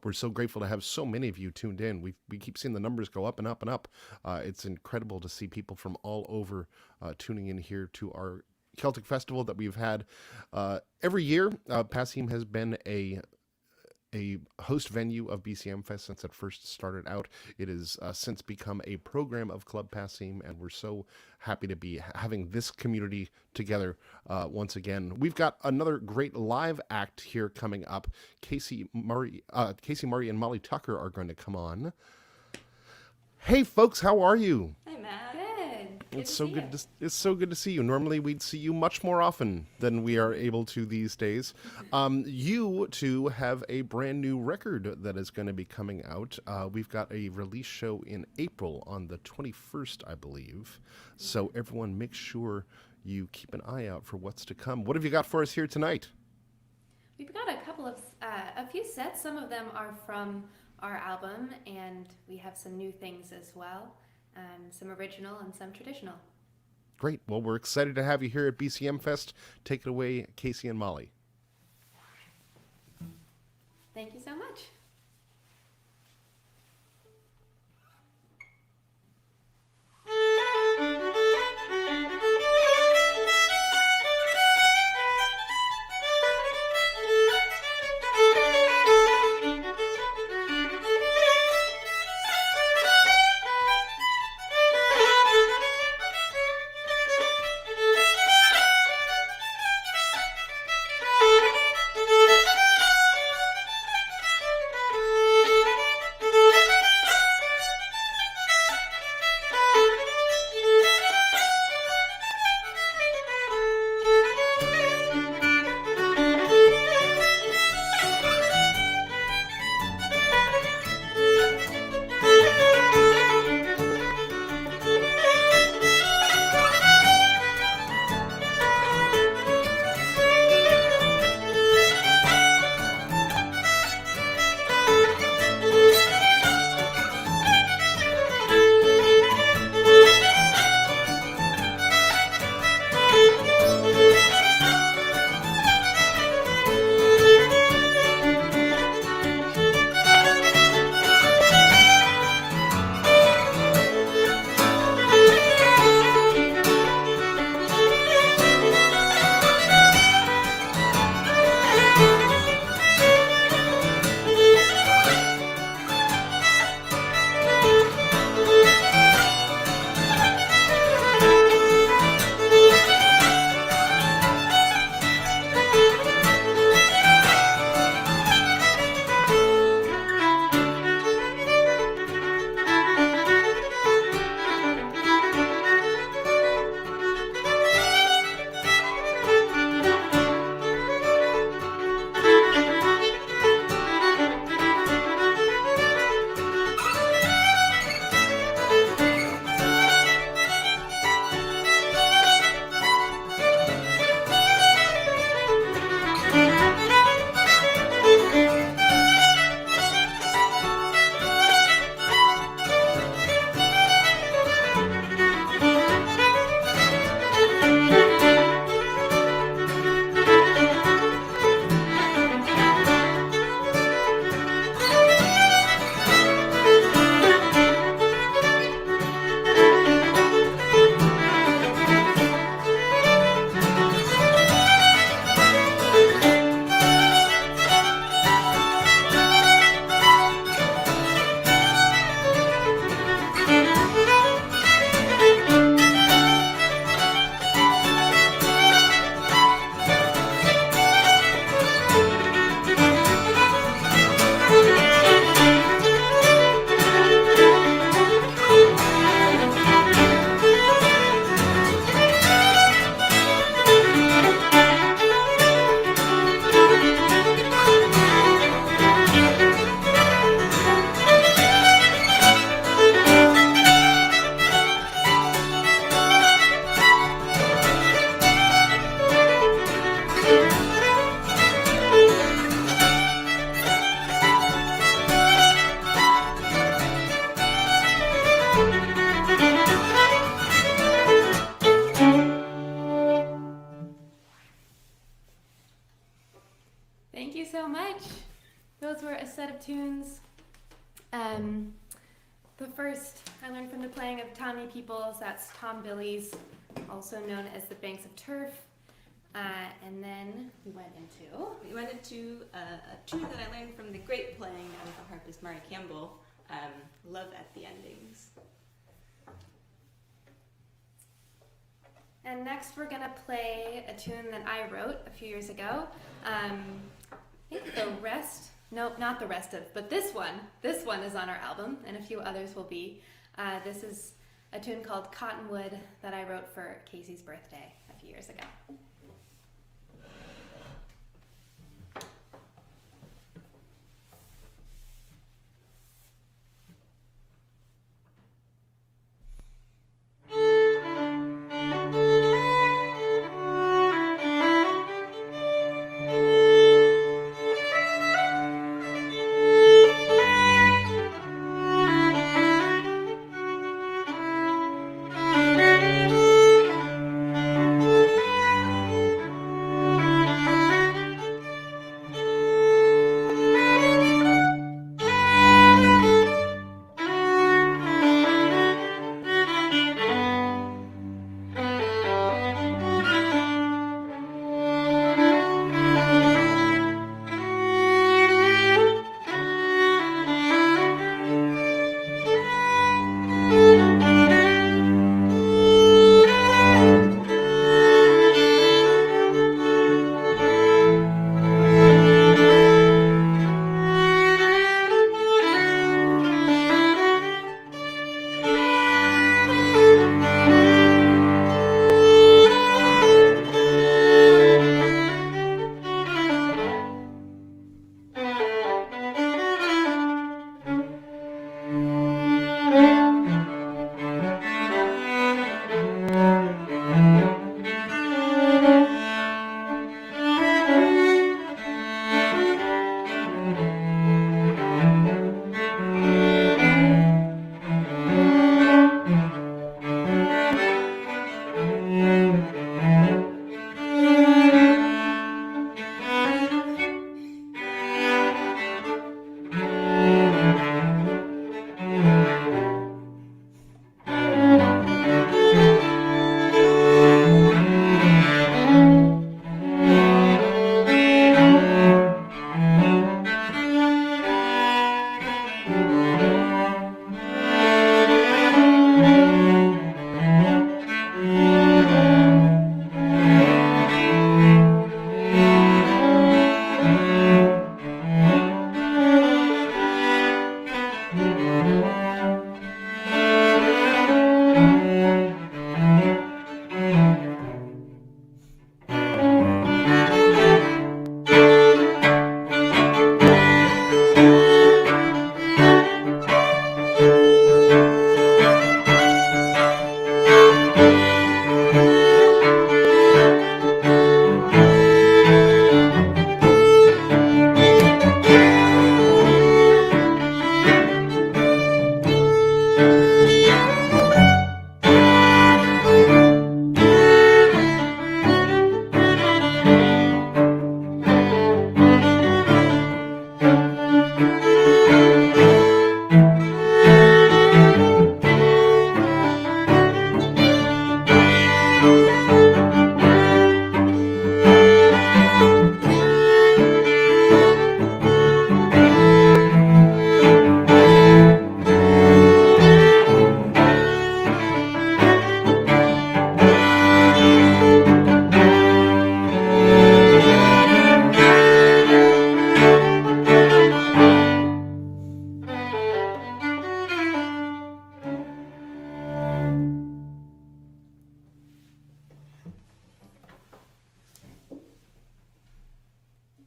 We're so grateful to have so many of you tuned in. We keep seeing the numbers go up and up and up. It's incredible to see people from all over tuning in here to our Celtic festival that we've had every year. Passim has been a host venue of BCM Fest since it first started out. It has since become a program of Club Passim, and we're so happy to be having this community together once again. We've got another great live act here coming up. Casey Murray and Molly Tucker are going to come on. Hey folks, how are you? Hi, Matt. Good. It's so good to see you. Normally we'd see you much more often than we are able to these days. You two have a brand new record that is going to be coming out. We've got a release show in April on the 21st, I believe. So everyone make sure you keep an eye out for what's to come. What have you got for us here tonight? We've got a few sets. Some of them are from our album, and we have some new things as well, some original and some traditional. Great. Well, we're excited to have you here at BCM Fest. Take it away, Casey and Molly. Thank you so much. Thank you so much. Those were a set of tunes. The first I learned from the playing of Tommy Peoples, that's Tom Billy's, also known as the Banks of Turf. And then we went into a tune that I learned from the great playing of the harpist Mari Campbell, Love at the Endings. And next we're gonna play a tune that I wrote a few years ago. I think the rest, nope, not the rest of, but this one is on our album, and a few others will be. This is a tune called Cottonwood that I wrote for Casey's birthday a few years ago.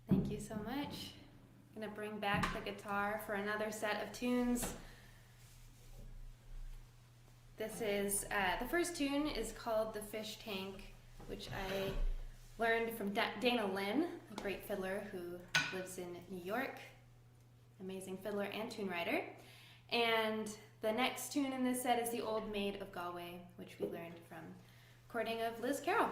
Thank you so much. I'm gonna bring back the guitar for another set of tunes. This is, the first tune is called The Fish Tank, which I learned from Dana Lynn, a great fiddler who lives in New York. Amazing fiddler and tune writer. And the next tune in this set is The Old Maid of Galway, which we learned from recording of Liz Carroll.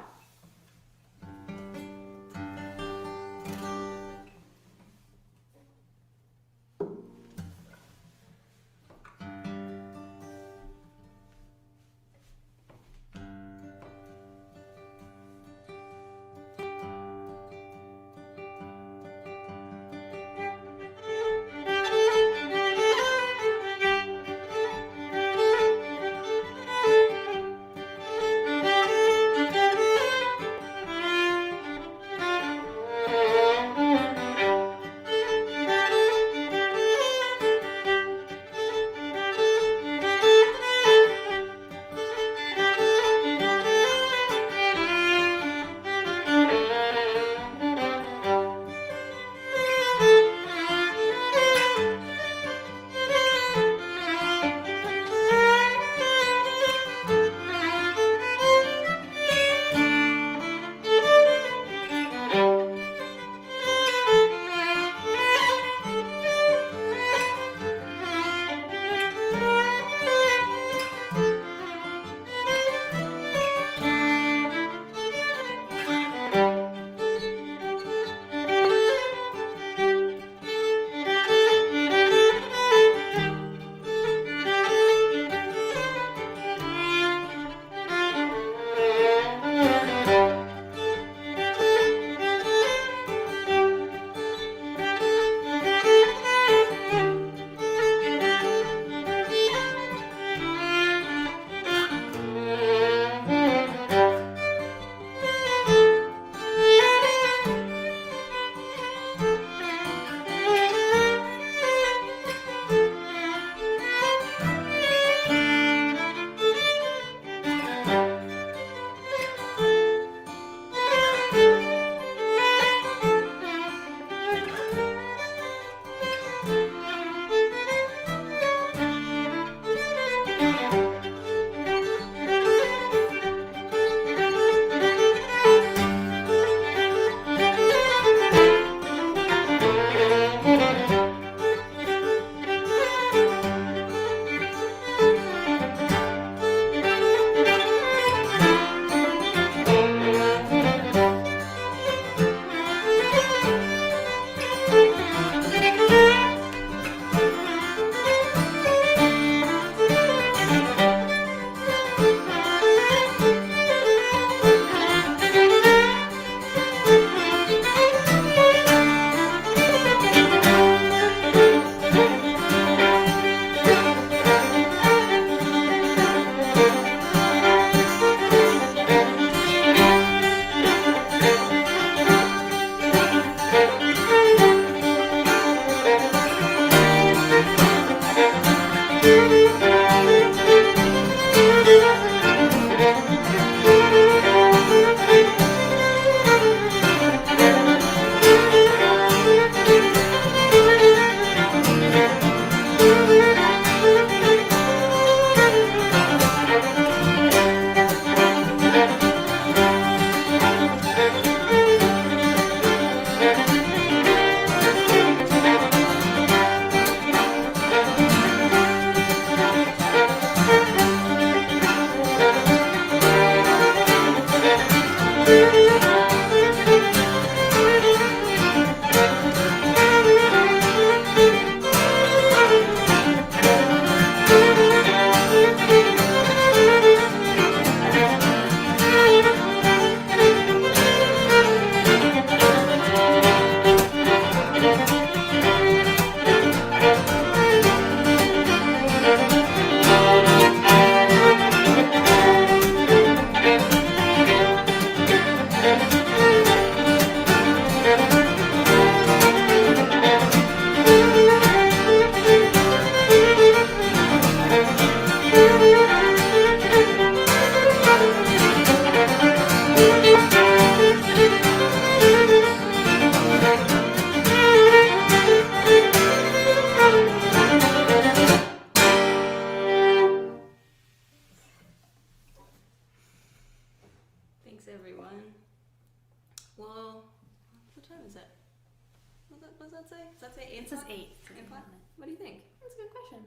does that say? Does that say 8 It says o'clock? 8. 8 o'clock? What do you think? That's a good question.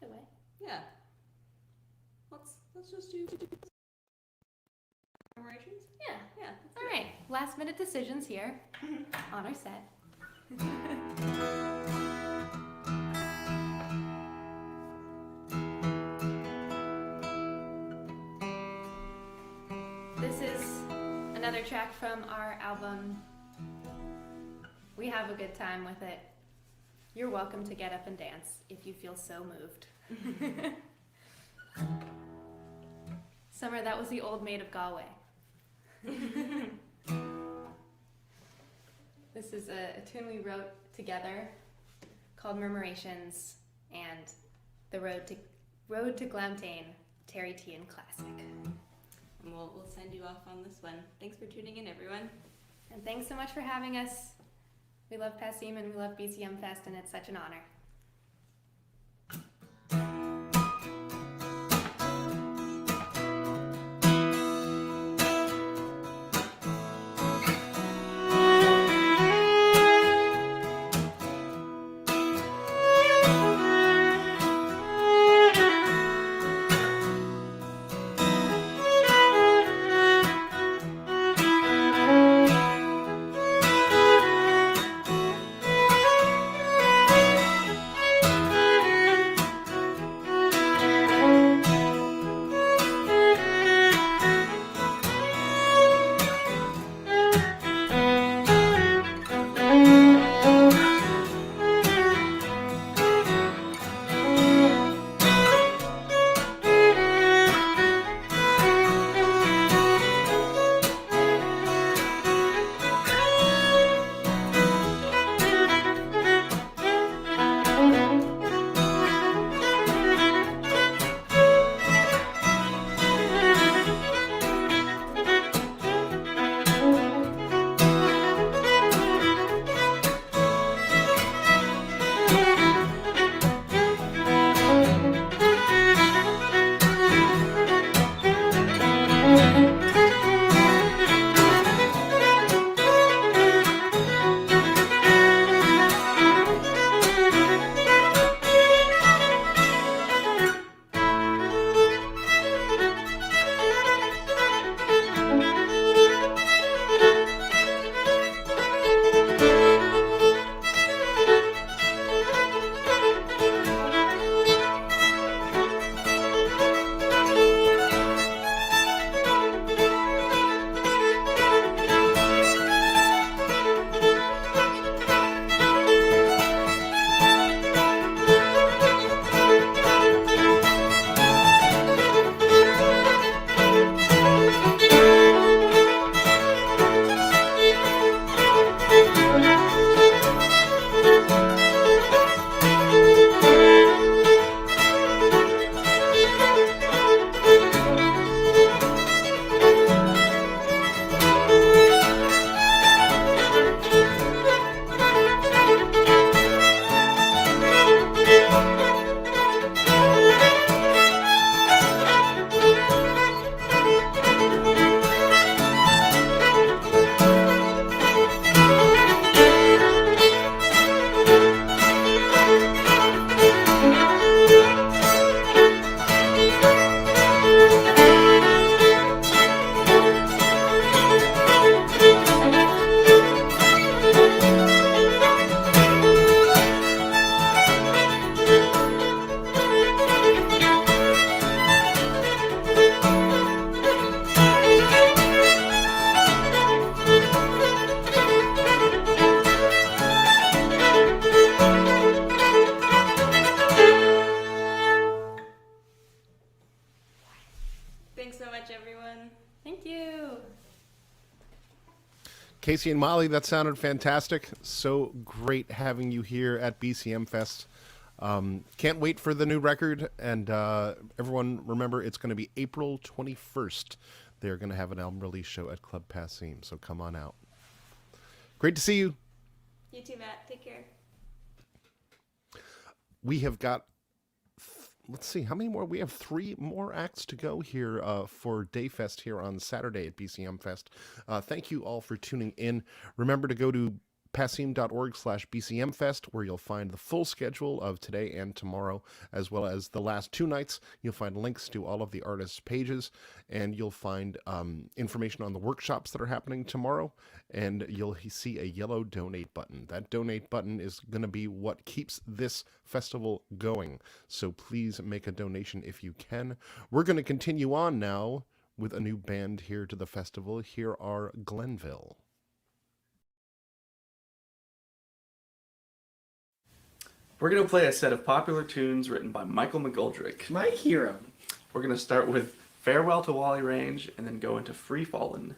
Either way. Yeah. Let's just do commemorations. Yeah. Yeah. All right. Last minute decisions here on our set. This is another track from our album. We have a good time with it. You're welcome to get up and dance if you feel so moved. Summer, that was the Old Maid of Galway. This is a tune we wrote together called Murmurations and the Road to Glamtane, Terry T and Classic. And we'll send you off on this one. Thanks for tuning in, everyone. And thanks so much for having us. We love Passim and we love BCMFest, and it's such an honor. Casey and Molly, that sounded fantastic. So great having you here at BCMFest. Can't wait for the new record. And everyone, remember, it's going to be April 21st. They're going to have an album release show at Club Passim, so come on out. Great to see you. You too, Matt. Take care. We have got let's see, how many more? We have 3 more acts to go here for Dayfest here on Saturday at BCM Fest. Thank you all for tuning in. Remember to go to passim.org/BCMFest, where you'll find the full schedule of today and tomorrow, as well as the last 2 nights. You'll find links to all of the artists' pages, and you'll find information on the workshops that are happening tomorrow, and you'll see a yellow donate button. That donate button is going to be what keeps this festival going, so please make a donation if you can. We're going to continue on now with a new band here to the festival. Here are Glenville. We're going to play a set of popular tunes written by Michael McGoldrick. My hero. We're going to start with Farewell to Wally Range and then go into Free Fallin'.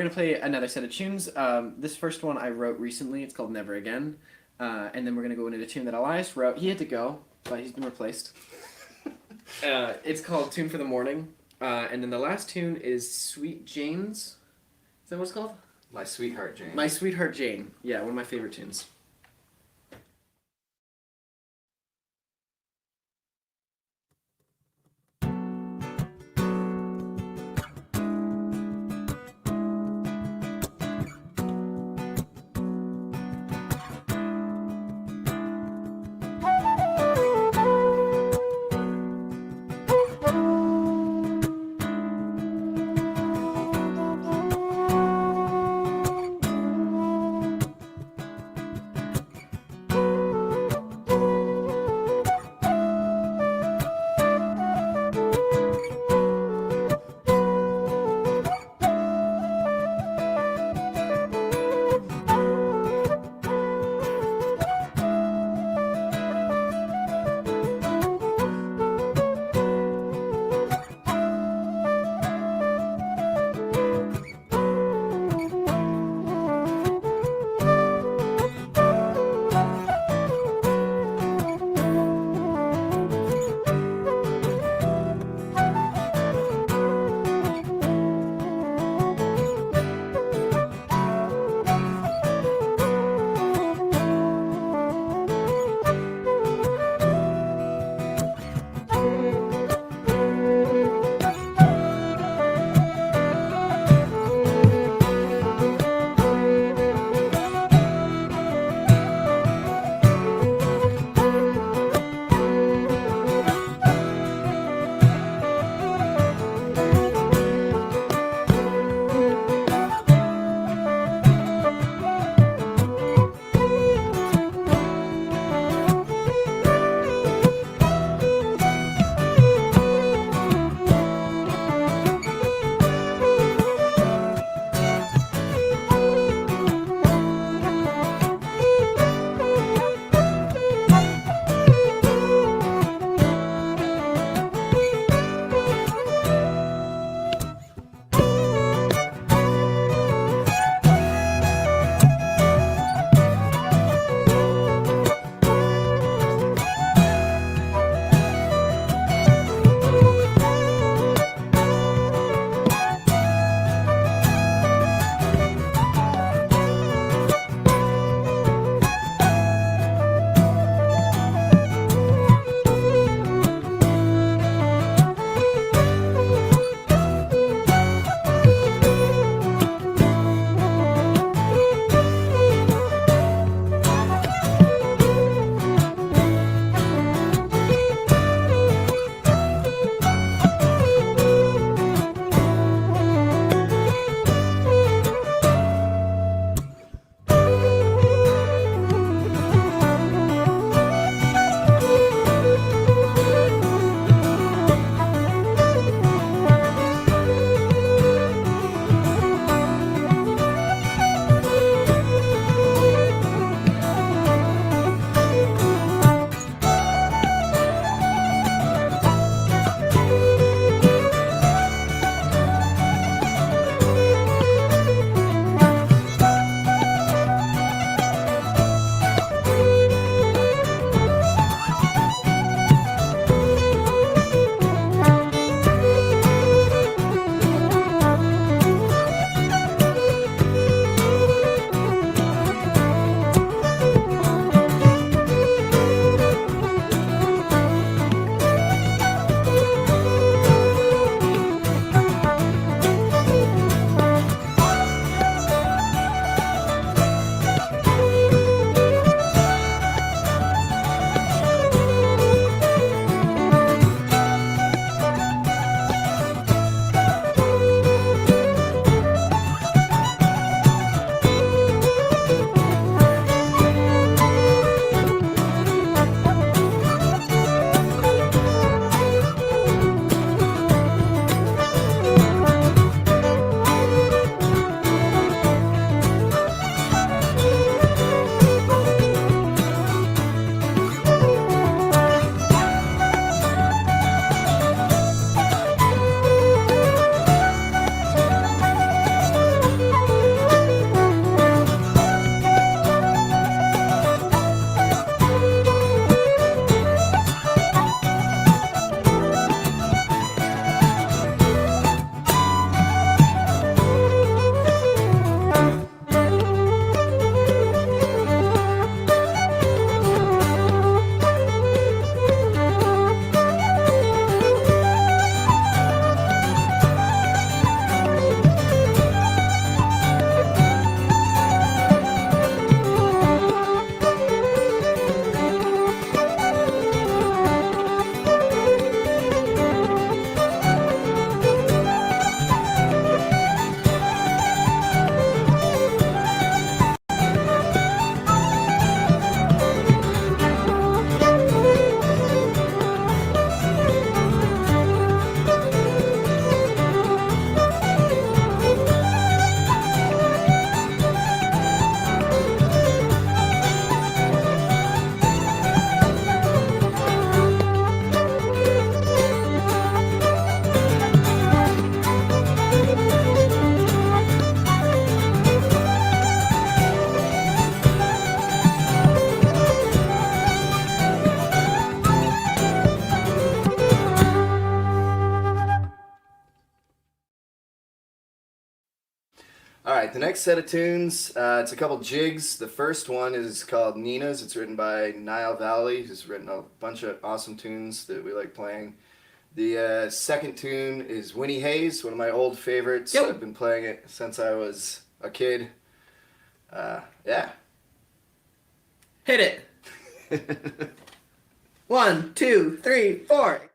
gonna play another set of tunes. This first one I wrote recently. It's called Never Again. And then we're gonna go into a tune that Elias wrote. He had to go, but he's been replaced. It's called Tune for the Morning. And then the last tune is Sweet Jane's. Is that what it's called? My Sweetheart Jane. My Sweetheart Jane. Yeah, one of my favorite tunes. All right, the next set of tunes, it's a couple jigs. The first one is called Nina's. It's written by Niall Valley, who's written a bunch of awesome tunes that we like playing. The second tune is Winnie Hayes, one of my old favorites. Yep. I've been playing it since I was a kid. Yeah. Hit it. 1, 2, 3, 4.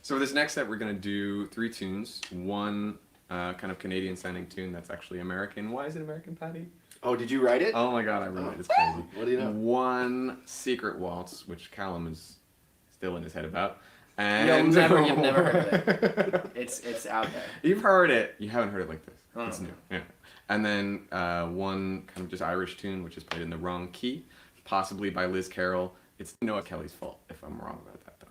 So for this next set, we're going to do 3 tunes. One kind of Canadian-sounding tune that's actually American. Why is it American, Patty? Oh, did you write it? Oh my God, I wrote it. It's crazy. What do you know? One secret waltz, which Callum is still in his head about. And You've never heard of it. It's out there. You've heard it. You haven't heard it like this. Oh. It's new. Yeah. And then one kind of just Irish tune, which is played in the wrong key, possibly by Liz Carroll. It's Noah Kelly's fault if I'm wrong about that, though.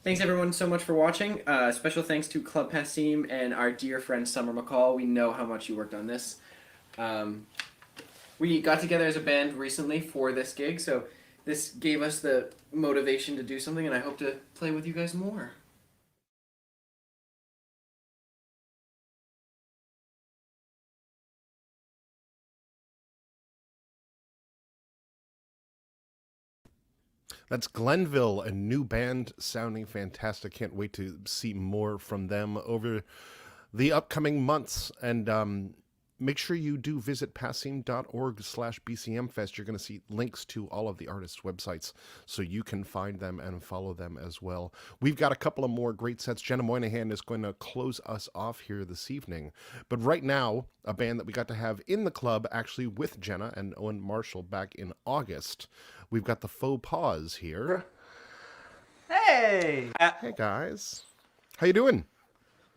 Thanks everyone so much for watching. Special thanks to Club Passim and our dear friend Summer McCall. We know how much you worked on this. We got together as a band recently for this gig, so this gave us the motivation to do something, and I hope to play with you guys more. That's Glenville, a new band sounding fantastic. Can't wait to see more from them over the upcoming months. And make sure you do visit passim.org/BCMFest. You're going to see links to all of the artists' websites so you can find them and follow them as well. We've got a couple of more great sets. Jenna Moynihan is going to close us off here this evening. But right now, a band that we got to have in the club, actually with Jenna and Owen Marshall back in August. We've got the Faux Pas here. Hey! Hey, guys. How you doing?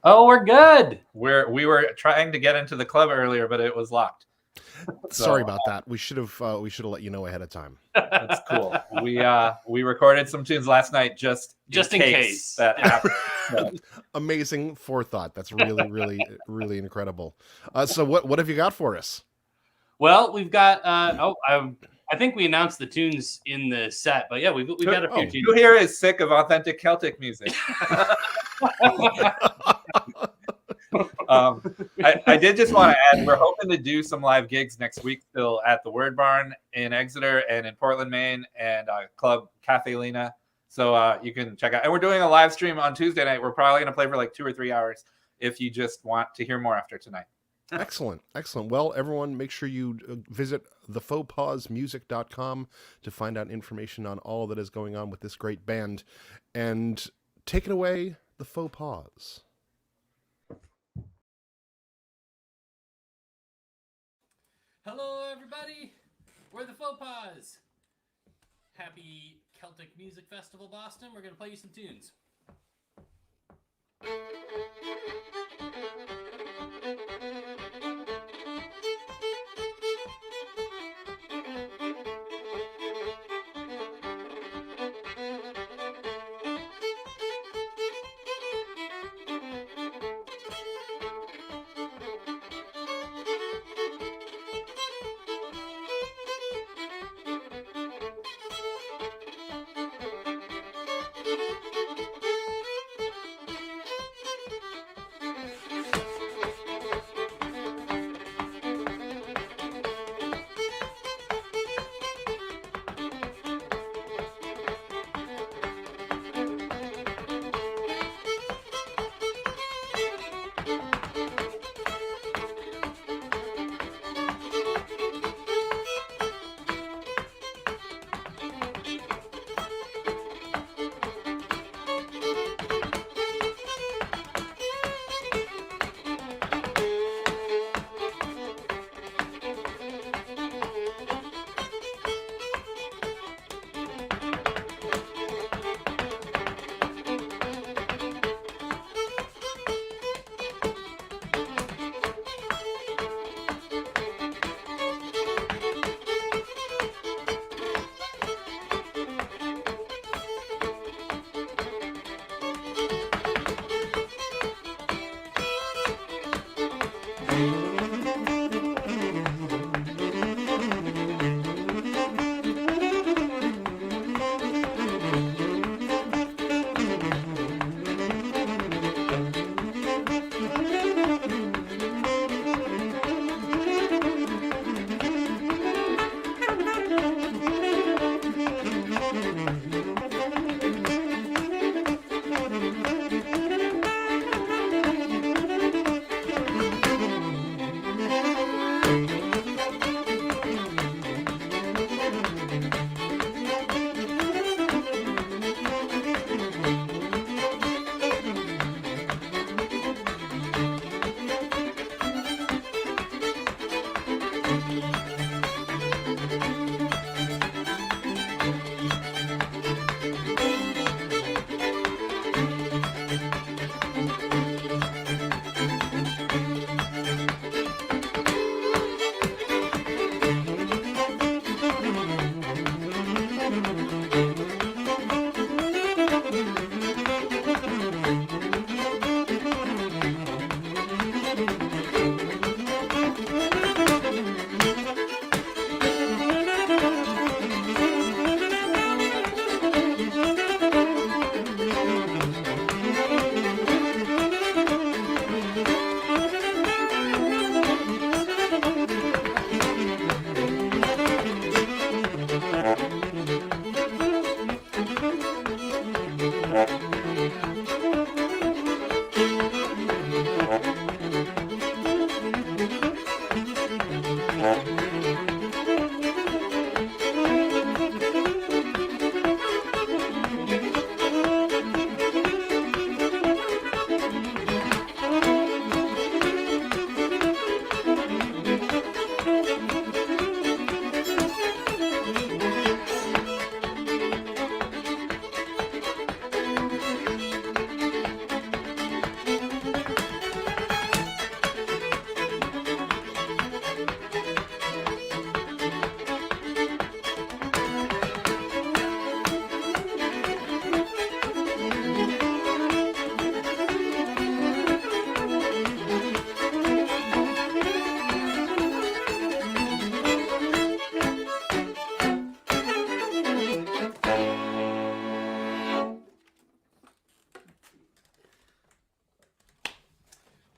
Oh, we're good. We were trying to get into the club earlier, but it was locked. Sorry about that. We should have let you know ahead of time. That's cool. We recorded some tunes last night just in case that happened. So. Amazing forethought. That's really, really, really incredible. So what have you got for us? Well, we've got I think we announced the tunes in the set, but yeah, we've got a few tunes. Who here is sick of authentic Celtic music? I did just want to add, we're hoping to do some live gigs next week still at the Word Barn in Exeter and in Portland, Maine, and Club Cafe Lena. So you can check out. And we're doing a live stream on Tuesday night. We're probably going to play for like 2 or 3 hours if you just want to hear more after tonight. Excellent. Well, everyone, make sure you visit thefaupasmusic.com to find out information on all that is going on with this great band. And take it away, the Faux Pas. Hello, everybody. We're the Faux Pas. Happy Celtic Music Festival, Boston. We're going to play you some tunes.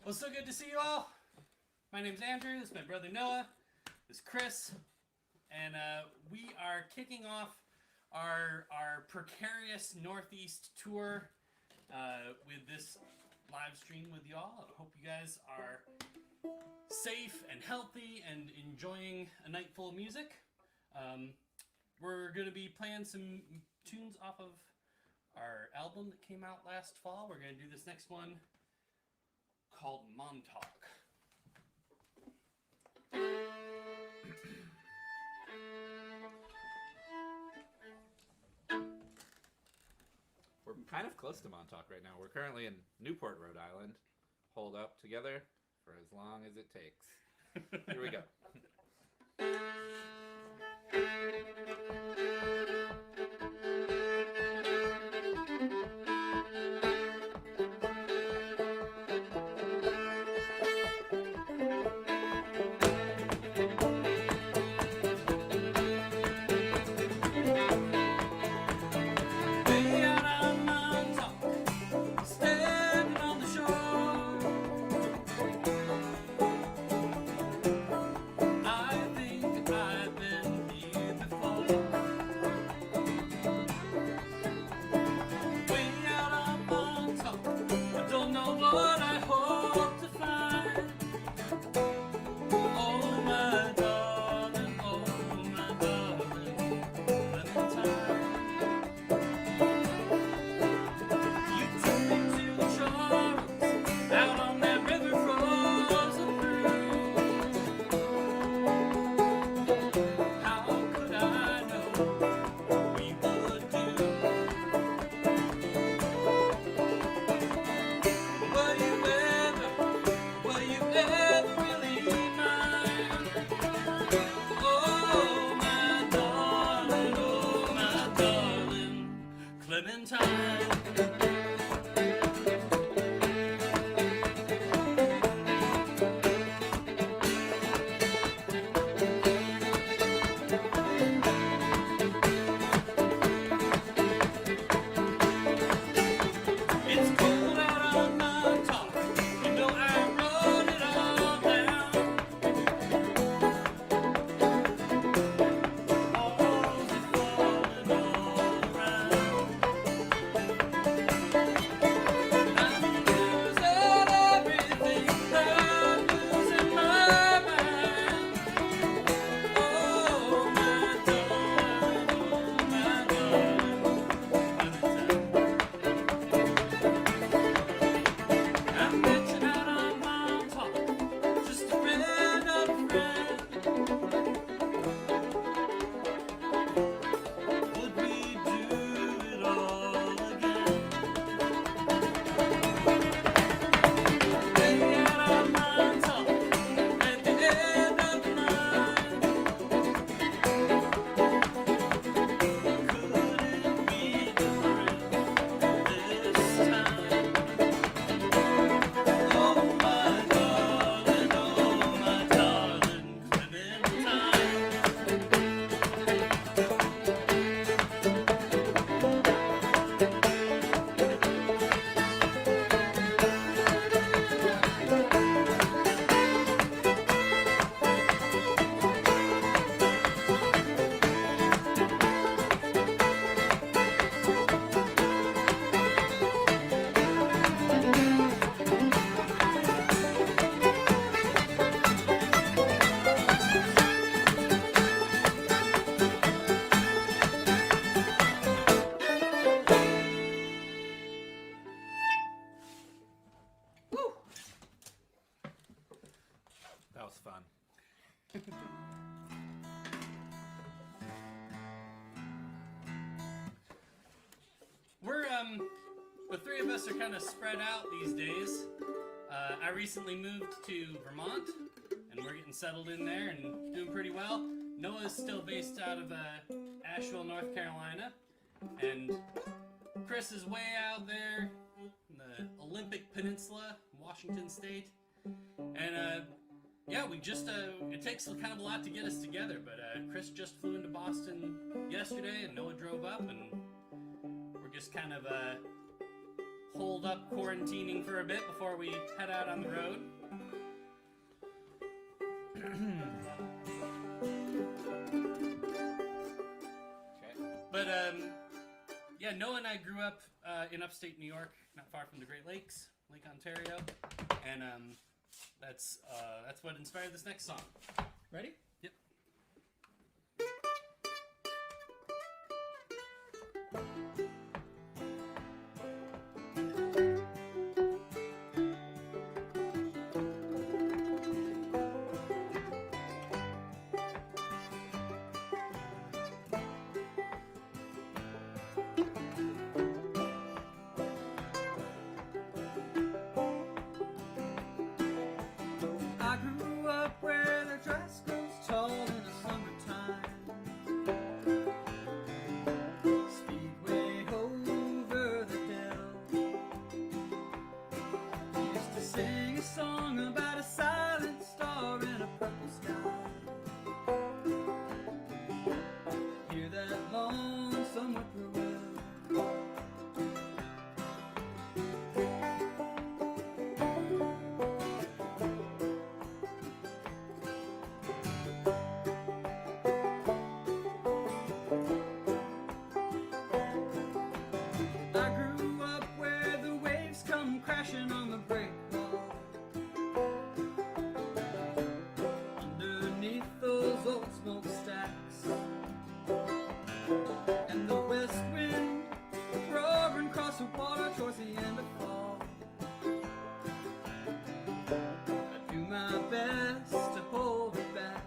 Well, so good to see you all. My name's Andrew. This is my brother Noah. This is Chris. And we are kicking off our precarious Northeast tour with this live stream with y'all. I hope you guys are safe and healthy and enjoying a night full of music. We're going to be playing some tunes off of our album that came out last fall. We're going to do this next one called Montauk. We're kind of close to Montauk right now. We're currently in Newport, Rhode Island. Hold up together for as long as it takes. Here we go. I think I We're the three of us are kind of spread out these days. I recently moved to Vermont, and we're getting settled in there and doing pretty well. Noah's still based out of Asheville, North Carolina, and Chris is way out there in the Olympic Peninsula, Washington State. And yeah, we just it takes kind of a lot to get us together, but Chris just flew into Boston yesterday, and Noah drove up, and we're just kind of holed up quarantining for a bit before we head out on the road. But yeah, Noah and I grew up in upstate New York, not far from the Great Lakes, Lake Ontario, and that's what inspired this next song. Ready? Yep. I grew up where the grass grows tall in the summertime. Speedway over the hill. Used to sing a song about a silent star in a purple sky. Hear that lonesome whippoorwill. I grew up where the waves come crashing on the break wall. Underneath those old smokestacks, and the west wind roaring across the water towards the end of fall. I do my best to hold it back.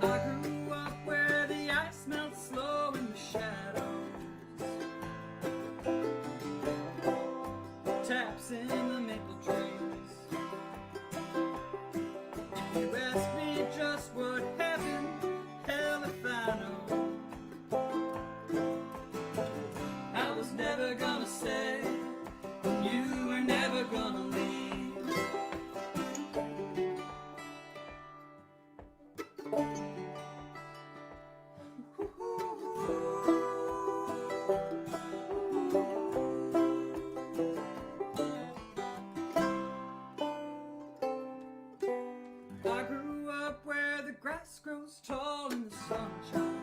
I grew up where the ice melts slow in the shadows. Taps in the maple trees. If you ask me just what happened, hell if I know. I was never gonna say, you were never gonna leave. I grew up where the grass grows tall in the sunshine.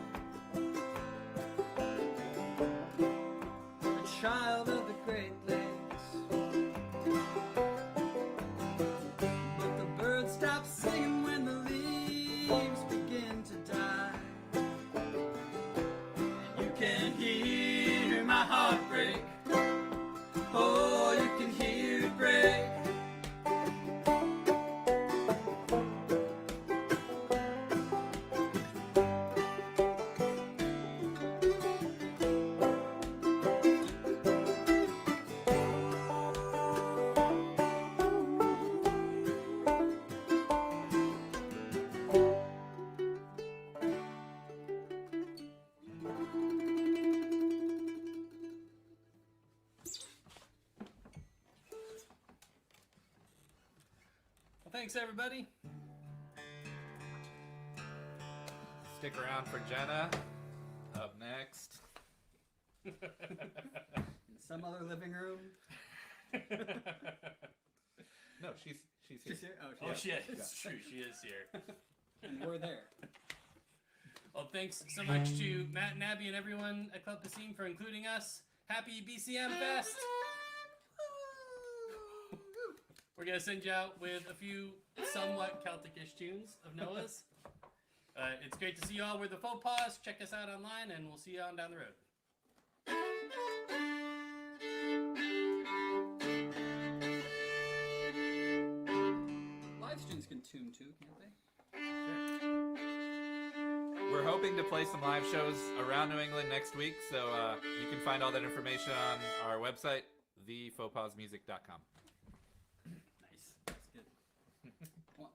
A child of the Great Lakes. But the birds stop singing when the leaves begin to die. And you can hear my heart break. Oh, you can hear it break. Well, thanks everybody. stick around for Jenna. Up next. In some other living room. No, she's here. She's here? Oh, shit. It's true. She is here. And we're there. Well, thanks so much to Matt and Abby and everyone at Club Passim for including us. Happy BCMFest! We're going to send you out with a few somewhat Celtic-ish tunes of Noah's. It's great to see you all. We're the Faux Pas. Check us out online, and we'll see you on down the road. Live streams can tune too, can't they? We're hoping to play some live shows around New England next week, so you can find all that information on our website, thefauxpasmusic.com. Nice. That's good. One.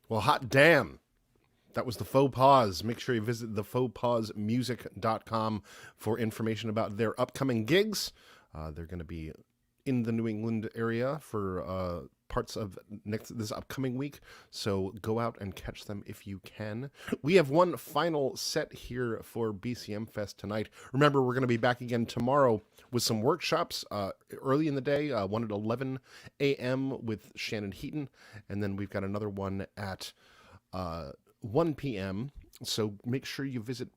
Well, hot damn. That was the Faux Pas. Make sure you visit thefaupasmusic.com for information about their upcoming gigs. They're going to be in the New England area for parts of this upcoming week, so go out and catch them if you can. We have one final set here for BCM Fest tonight. Remember, we're going to be back again tomorrow with some workshops early in the day, one at 11 a.m. with Shannon Heaton, and then we've got another one at 1 p.m. So make sure you visit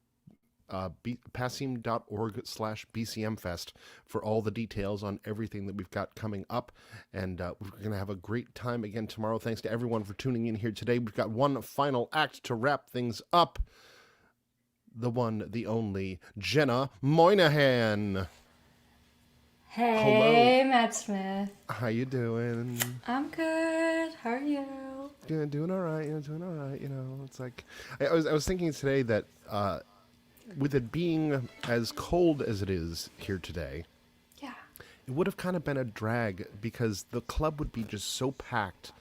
passim.org/BCMFest for all the details on everything that we've got coming up. And we're going to have a great time again tomorrow. Thanks to everyone for tuning in here today. We've got one final act to wrap things up. The one, the only, Jenna Moynihan. Hey, Hello. Matt Smith. How you doing? I'm good. How are you? Doing all right. Doing all right. It's like I was thinking today that with it being as cold as it is here today, yeah, it would have kind of been a drag because the club would be just so packed,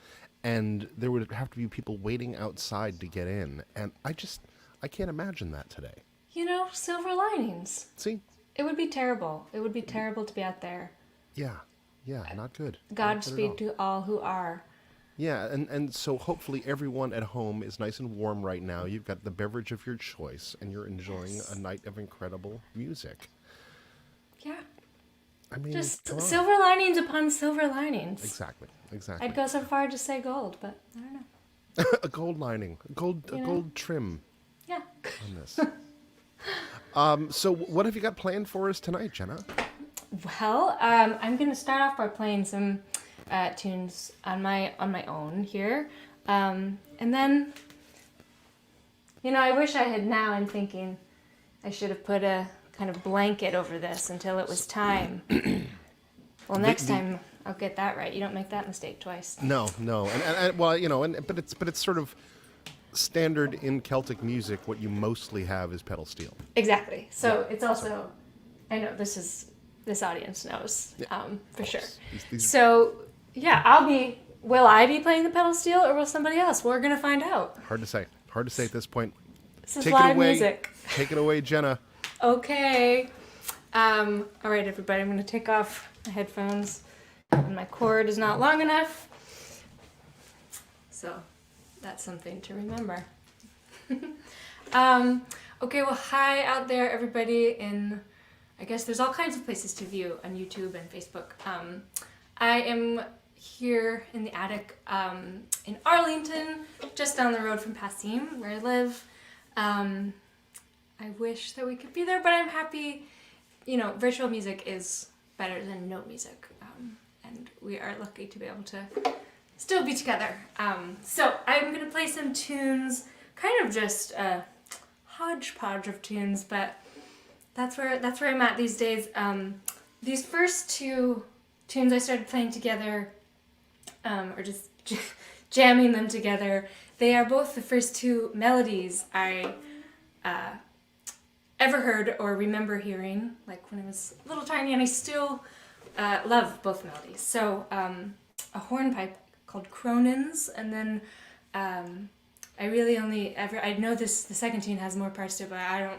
and there would have to be people waiting outside to get in, and I can't imagine that today. Silver linings. See? It would be terrible. It would be terrible to be out there. Yeah, not good. Godspeed to all who are. Yeah, and so hopefully everyone at home is nice and warm right now. You've got the beverage of your choice, and you're enjoying a night of incredible music. Yeah. I mean, just come on. silver linings upon silver linings. Exactly. I'd go so far to say gold, but I don't know. A gold lining, a gold trim. Yeah. On this. So what have you got planned for us tonight, Jenna? Well, I'm going to start off by playing some tunes on my own here, and then, I wish I had. Now I'm thinking I should have put a kind of blanket over this until it was time. Well, next time I'll get that right. You don't make that mistake twice. No, and well, but it's sort of standard in Celtic music. What you mostly have is pedal steel. Exactly. So it's also, I know this audience knows for sure. So yeah, will I be playing the pedal steel or will somebody else? We're gonna find out. Hard to say at this point. This is live music. Take it away, Jenna. Okay. All right, everybody. I'm gonna take off my headphones. And my cord is not long enough. So that's something to remember. Okay, well, hi out there, everybody. I guess there's all kinds of places to view on YouTube and Facebook. I am here in the attic in Arlington, just down the road from Passim, where I live. I wish that we could be there, but I'm happy. Virtual music is better than no music. And we are lucky to be able to still be together. So I'm going to play some tunes, kind of just a hodgepodge of tunes, but that's where I'm at these days. These first two tunes I started playing together, or just jamming them together, they are both the first two melodies I ever heard or remember hearing, like when I was little tiny, and I still love both melodies. So a hornpipe called Cronin's, and then I really I know the second tune has more parts to it, but I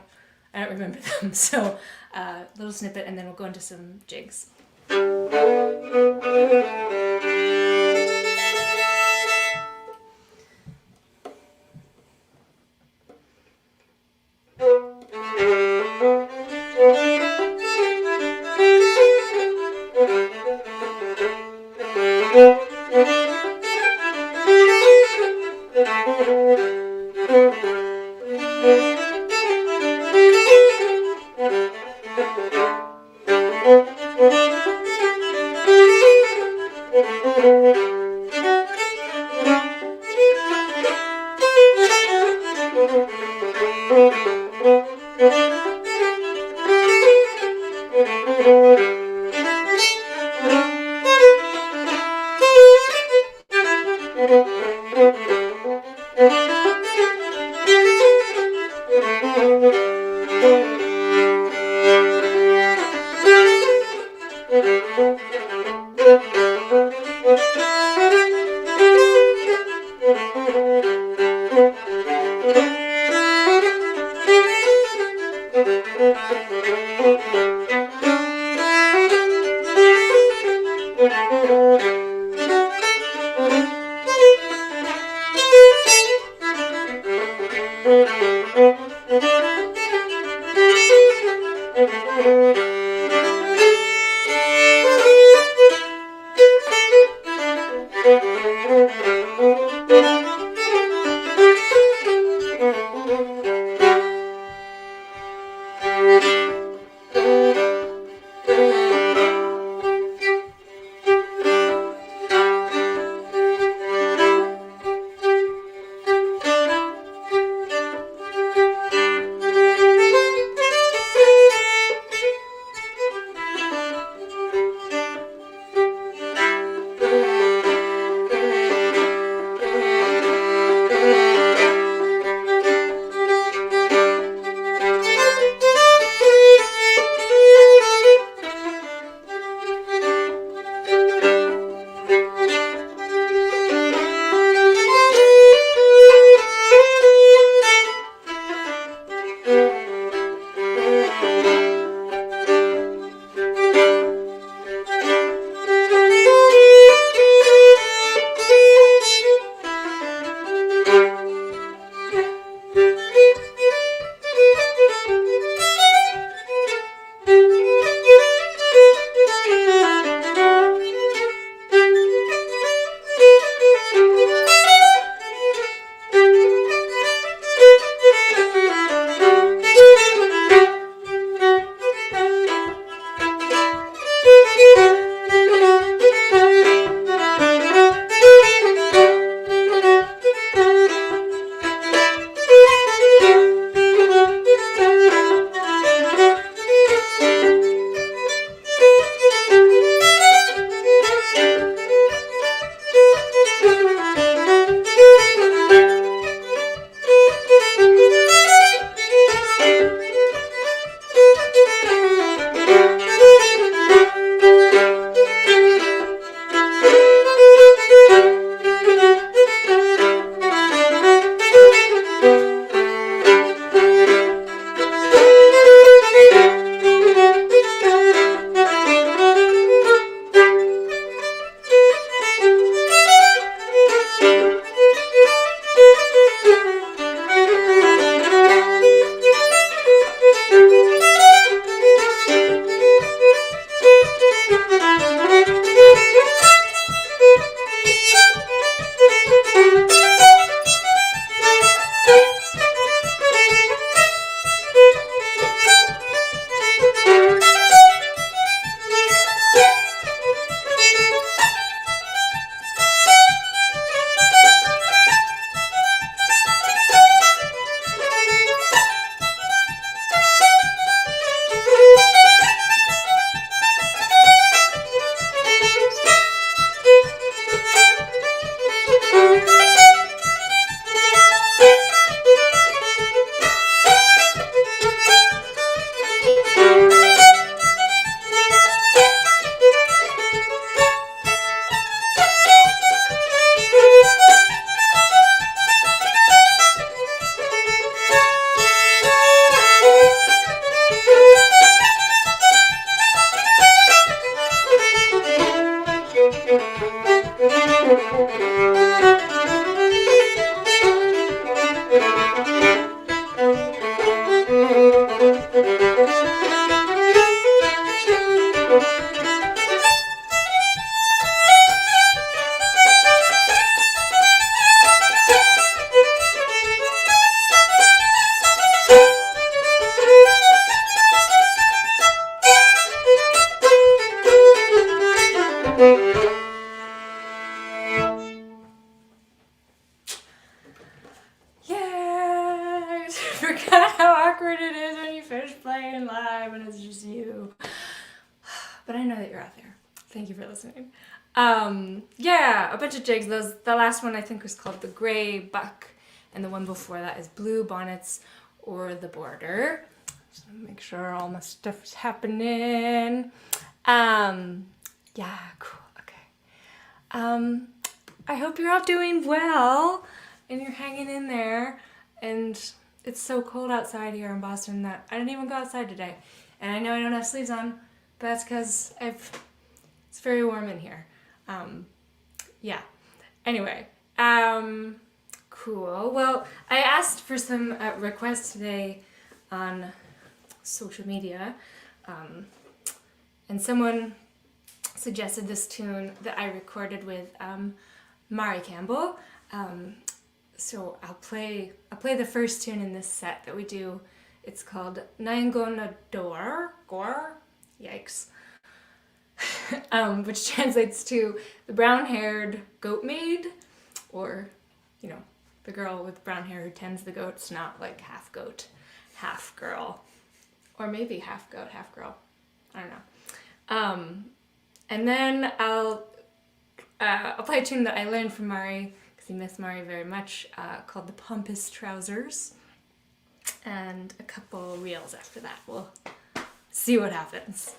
don't remember them. So a little snippet, and then we'll go into some jigs. Forgot how awkward it is when you finish playing live and it's just you. But I know that you're out there. Thank you for listening. Yeah, a bunch of jigs. The last one I think was called the Gray Buck, and the one before that is Blue Bonnets or the Border. Just want to make sure all my stuff is happening. Yeah, cool. Okay. I hope you're all doing well and you're hanging in there. and it's so cold outside here in Boston that I didn't even go outside today. And I know I don't have sleeves on, but that's because it's very warm in here. Yeah. Anyway, cool. Well, I asked for some requests today on social media, and someone suggested this tune that I recorded with Mari Campbell. So I'll play the first tune in this set that we do. It's called Naingona Door, Gore, yikes, which translates to the brown-haired goat maid, or, you know, the girl with brown hair who tends the goats, not like half goat, half girl, or maybe half goat, half girl. I don't know. And then I'll play a tune that I learned from Mari, because he missed Mari very much, called The Pompous Trousers, and a couple reels after that. We'll see what happens.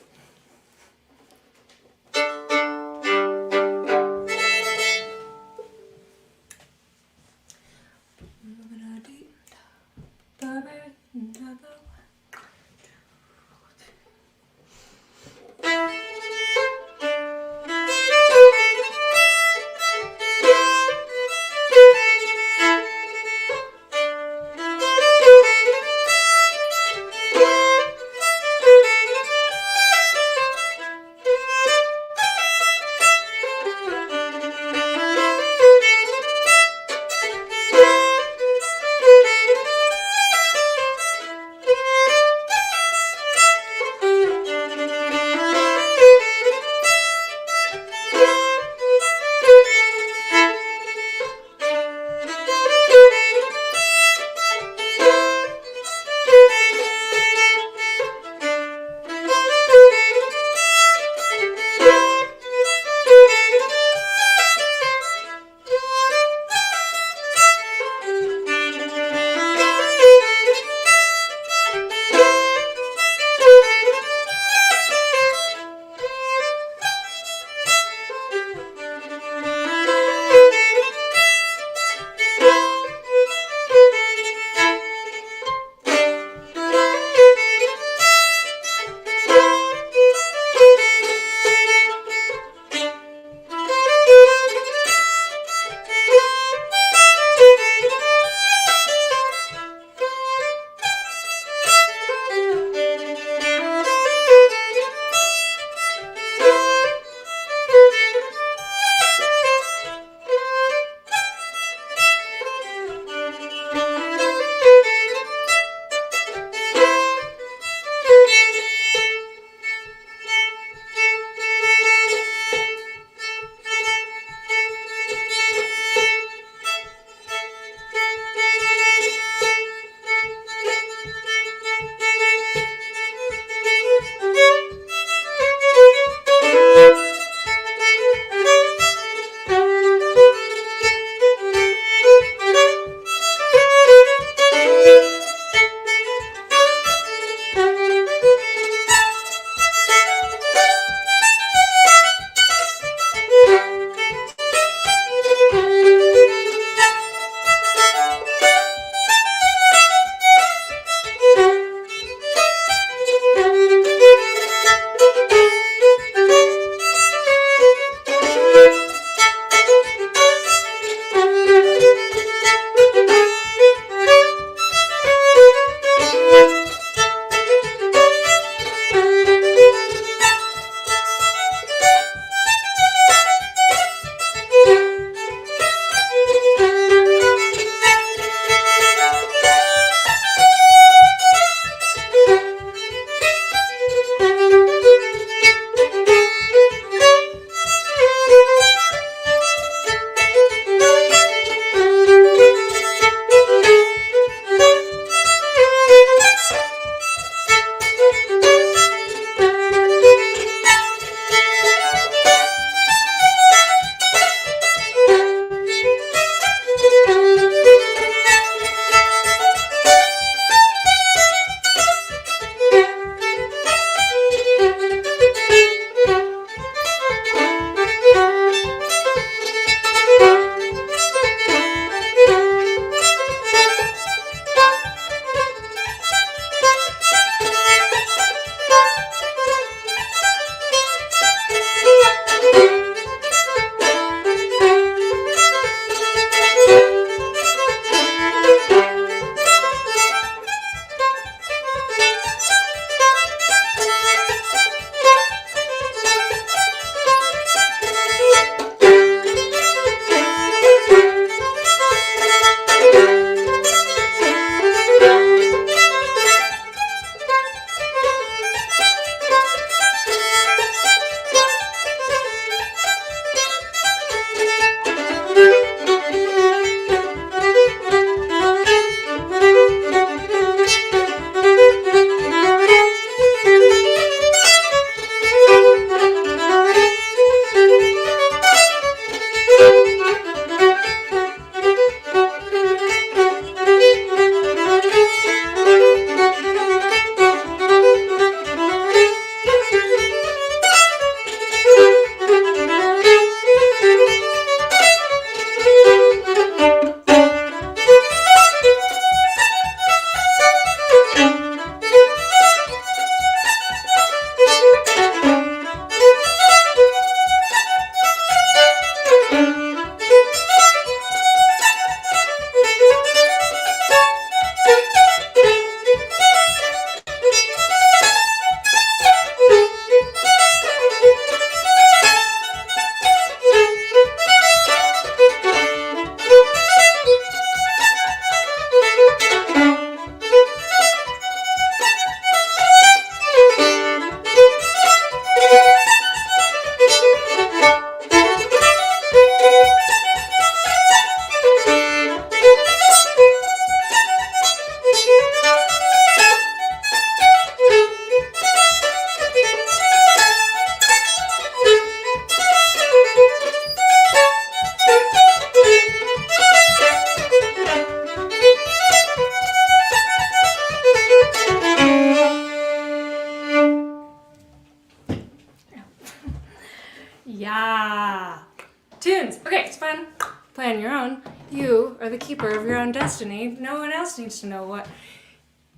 play on your own. You are the keeper of your own destiny. No one else needs to know what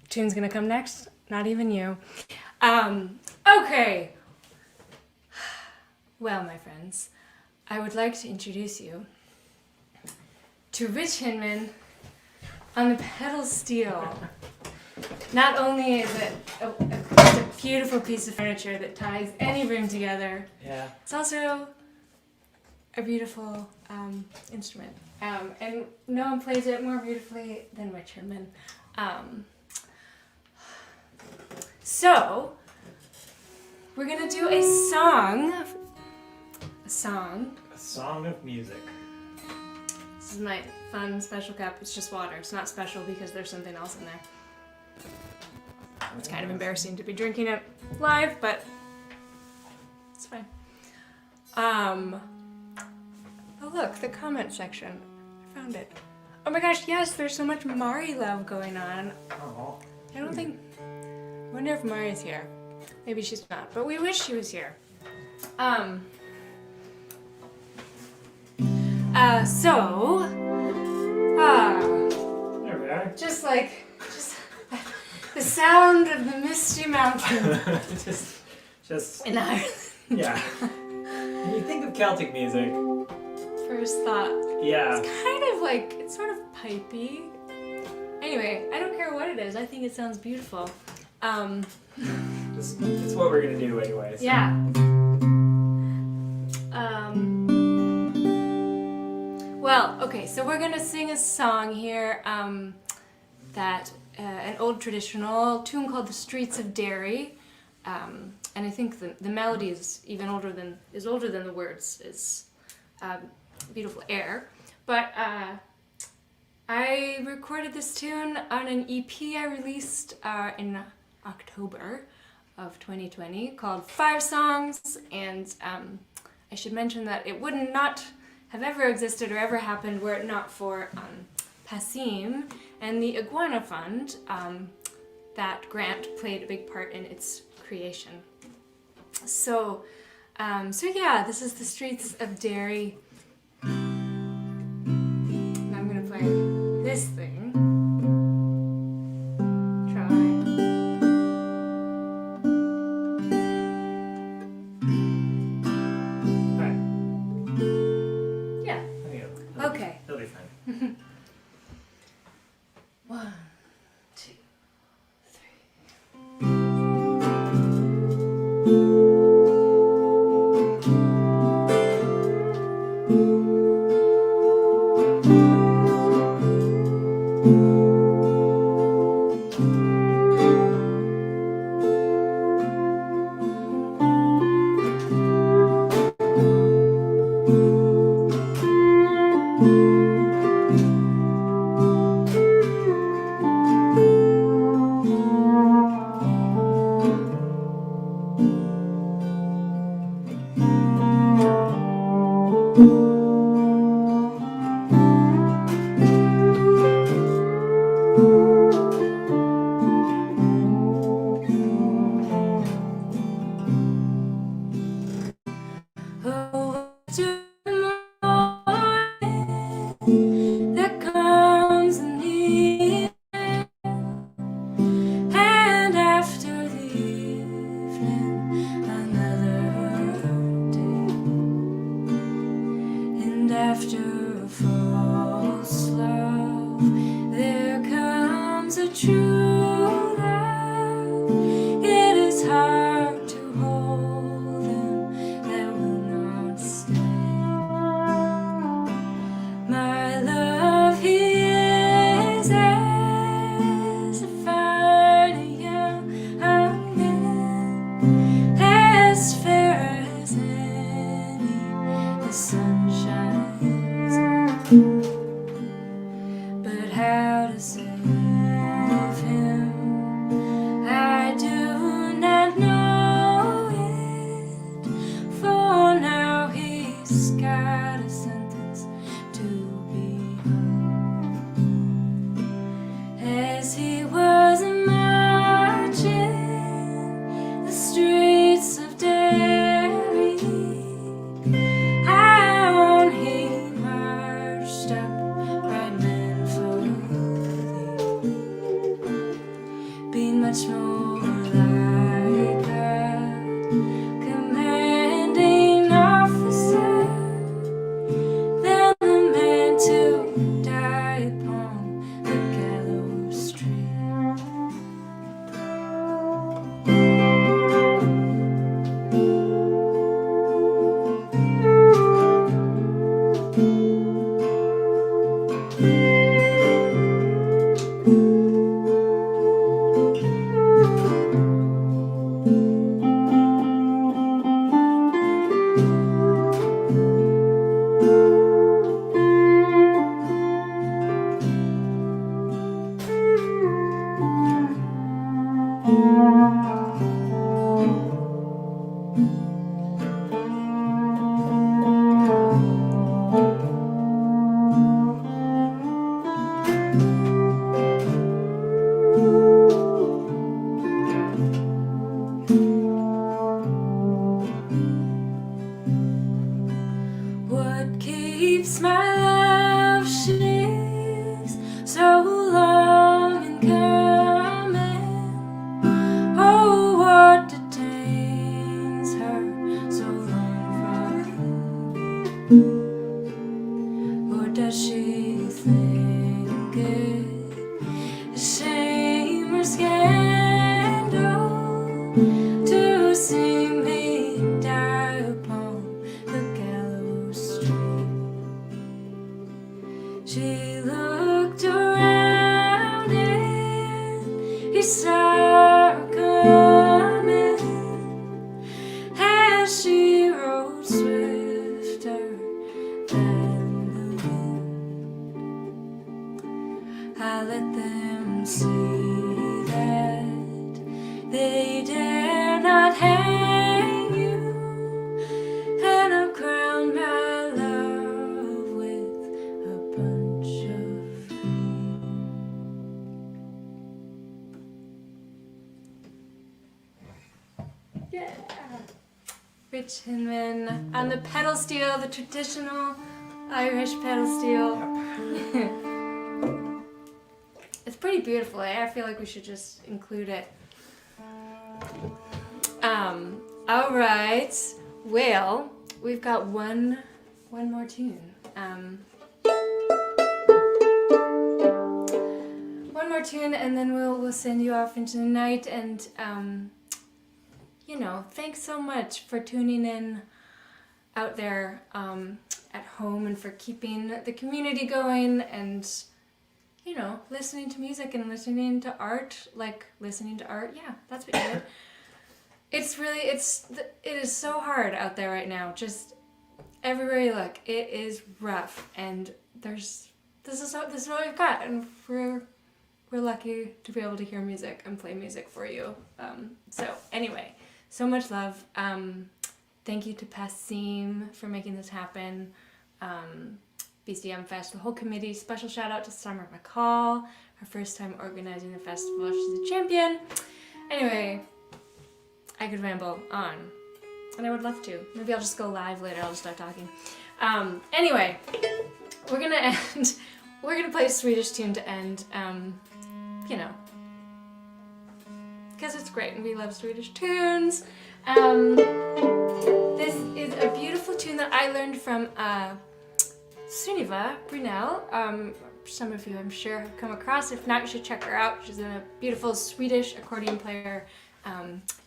tune's gonna come next. Not even you. Okay. Well, my friends, I would like to introduce you to Rich Hinman on the pedal steel. Not only is it a beautiful piece of furniture that ties any room together, Yeah. it's also a beautiful instrument. And no one plays it more beautifully than Rich Hinman. So, we're gonna do a song. A song. A song of music. This is my fun special cup. It's just water. It's not special because there's something else in there. It's kind of embarrassing to be drinking it live, but it's fine. Oh look, the comment section. I found it. Oh my gosh, yes, there's so much Mari love going on. Oh. I don't think... I wonder if Mari's here. Maybe she's not, but we wish she was here. There we are. Just the sound of the misty mountains. just in Ireland. Yeah. When you think of Celtic music, First thought. yeah. It's kind of like, it's sort of pipey. Anyway, I don't care what it is. I think it sounds beautiful. It's what we're gonna do anyways. Yeah. Well, okay, so we're gonna sing a song here that an old traditional tune called "The Streets of Derry," and I think the melody is even older than the words. It's beautiful air, but I recorded this tune on an EP I released in October of 2020 called 5 Songs, and I should mention that it would not have ever existed or ever happened were it not for Passim and the Iguana Fund. That grant played a big part in its creation. So yeah, this is The Streets of Derry. And I'm gonna play this thing. Okay. It'll be fine. 1, 2, 3. much more like a commanding officer than the man to die upon the gallows tree. What keeps my love shifts so long in coming? Oh, what detains her so long from? Or does she think it shame or scandal to see me die upon the gallows tree? She looked around and he saw her coming as she rode swifter than the wind. I let them see that they dare not hang you, and I've crowned my love with a bunch of yeah. Rich Hinman on the pedal steel, the traditional Irish pedal steel. It's pretty beautiful. I feel like we should just include it. All right. Well, we've got one more tune. One more tune, and then we'll send you off into the night. And thanks so much for tuning in out there at home, and for keeping the community going, and listening to music and listening to art, like listening to art. Yeah, that's what you did. It is so hard out there right now. Just everywhere you look, it is rough, and this is what we've got, and we're lucky to be able to hear music and play music for you. So anyway, so much love. Thank you to Passim for making this happen. BCMFest, the whole committee. Special shout out to Summer McCall, her first time organizing the festival. She's a champion. Anyway, I could ramble on, and I would love to. Maybe I'll just go live later. I'll just start talking. Anyway, we're gonna end. We're gonna play a Swedish tune to end. Because it's great, and we love Swedish tunes. This is a beautiful tune that I learned from Sunniva Brunell. Some of you, I'm sure, have come across. If not, you should check her out. She's a beautiful Swedish accordion player.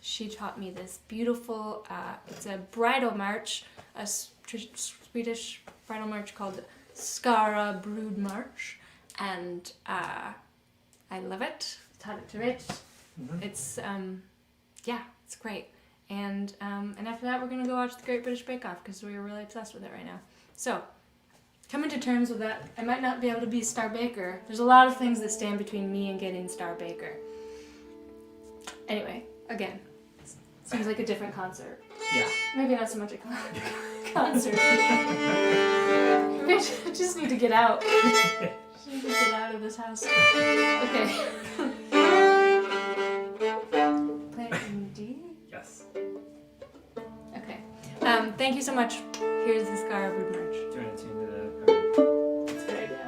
She taught me this beautiful, it's a bridal march, a Swedish bridal march called Skara Brood March, and I love it. Taught it to Rich. Mm-hmm. It's it's great. And after that, we're gonna go watch the Great British Bake Off because we're really obsessed with it right now. So, coming to terms with that, I might not be able to be Star Baker. There's a lot of things that stand between me and getting Star Baker. Anyway, again, seems like a different concert. Yeah. Maybe not so much a concert. Maybe I just need to get out. Just need to get out of this house. Okay. Play it in D? Yes. Okay. Thank you so much. Here's the Skara Brood March. Do you want to tune to the... That's a good idea.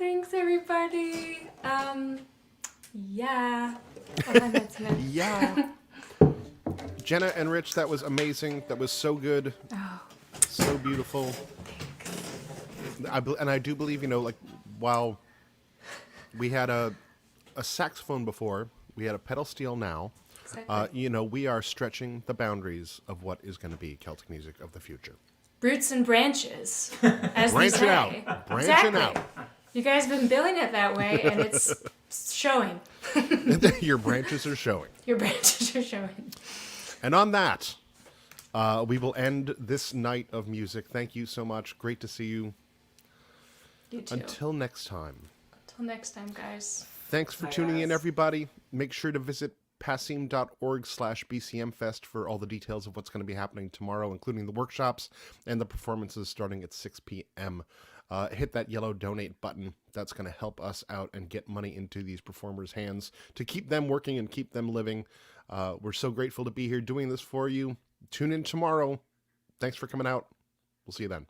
Thanks, everybody. Yeah. Oh, hi, Matt Smith. Yeah. Jenna and Rich, that was amazing. That was so good. Oh. So beautiful. And I do believe, like, while we had a saxophone before, we had a pedal steel now. Exactly. We are stretching the boundaries of what is going to be Celtic music of the future. Roots and branches, as we Branch it say. out. Branch it Exactly. out. You guys have been billing it that way, and it's showing. Your branches are showing. Your branches are showing. And on that, we will end this night of music. Thank you so much. Great to see you. You too. Until next time. Until next time, guys. Thanks for tuning in, everybody. Make sure to visit passim.org/BCMFest for all the details of what's going to be happening tomorrow, including the workshops and the performances starting at 6 p.m. Hit that yellow donate button. That's going to help us out and get money into these performers' hands to keep them working and keep them living. We're so grateful to be here doing this for you. Tune in tomorrow. Thanks for coming out. We'll see you then.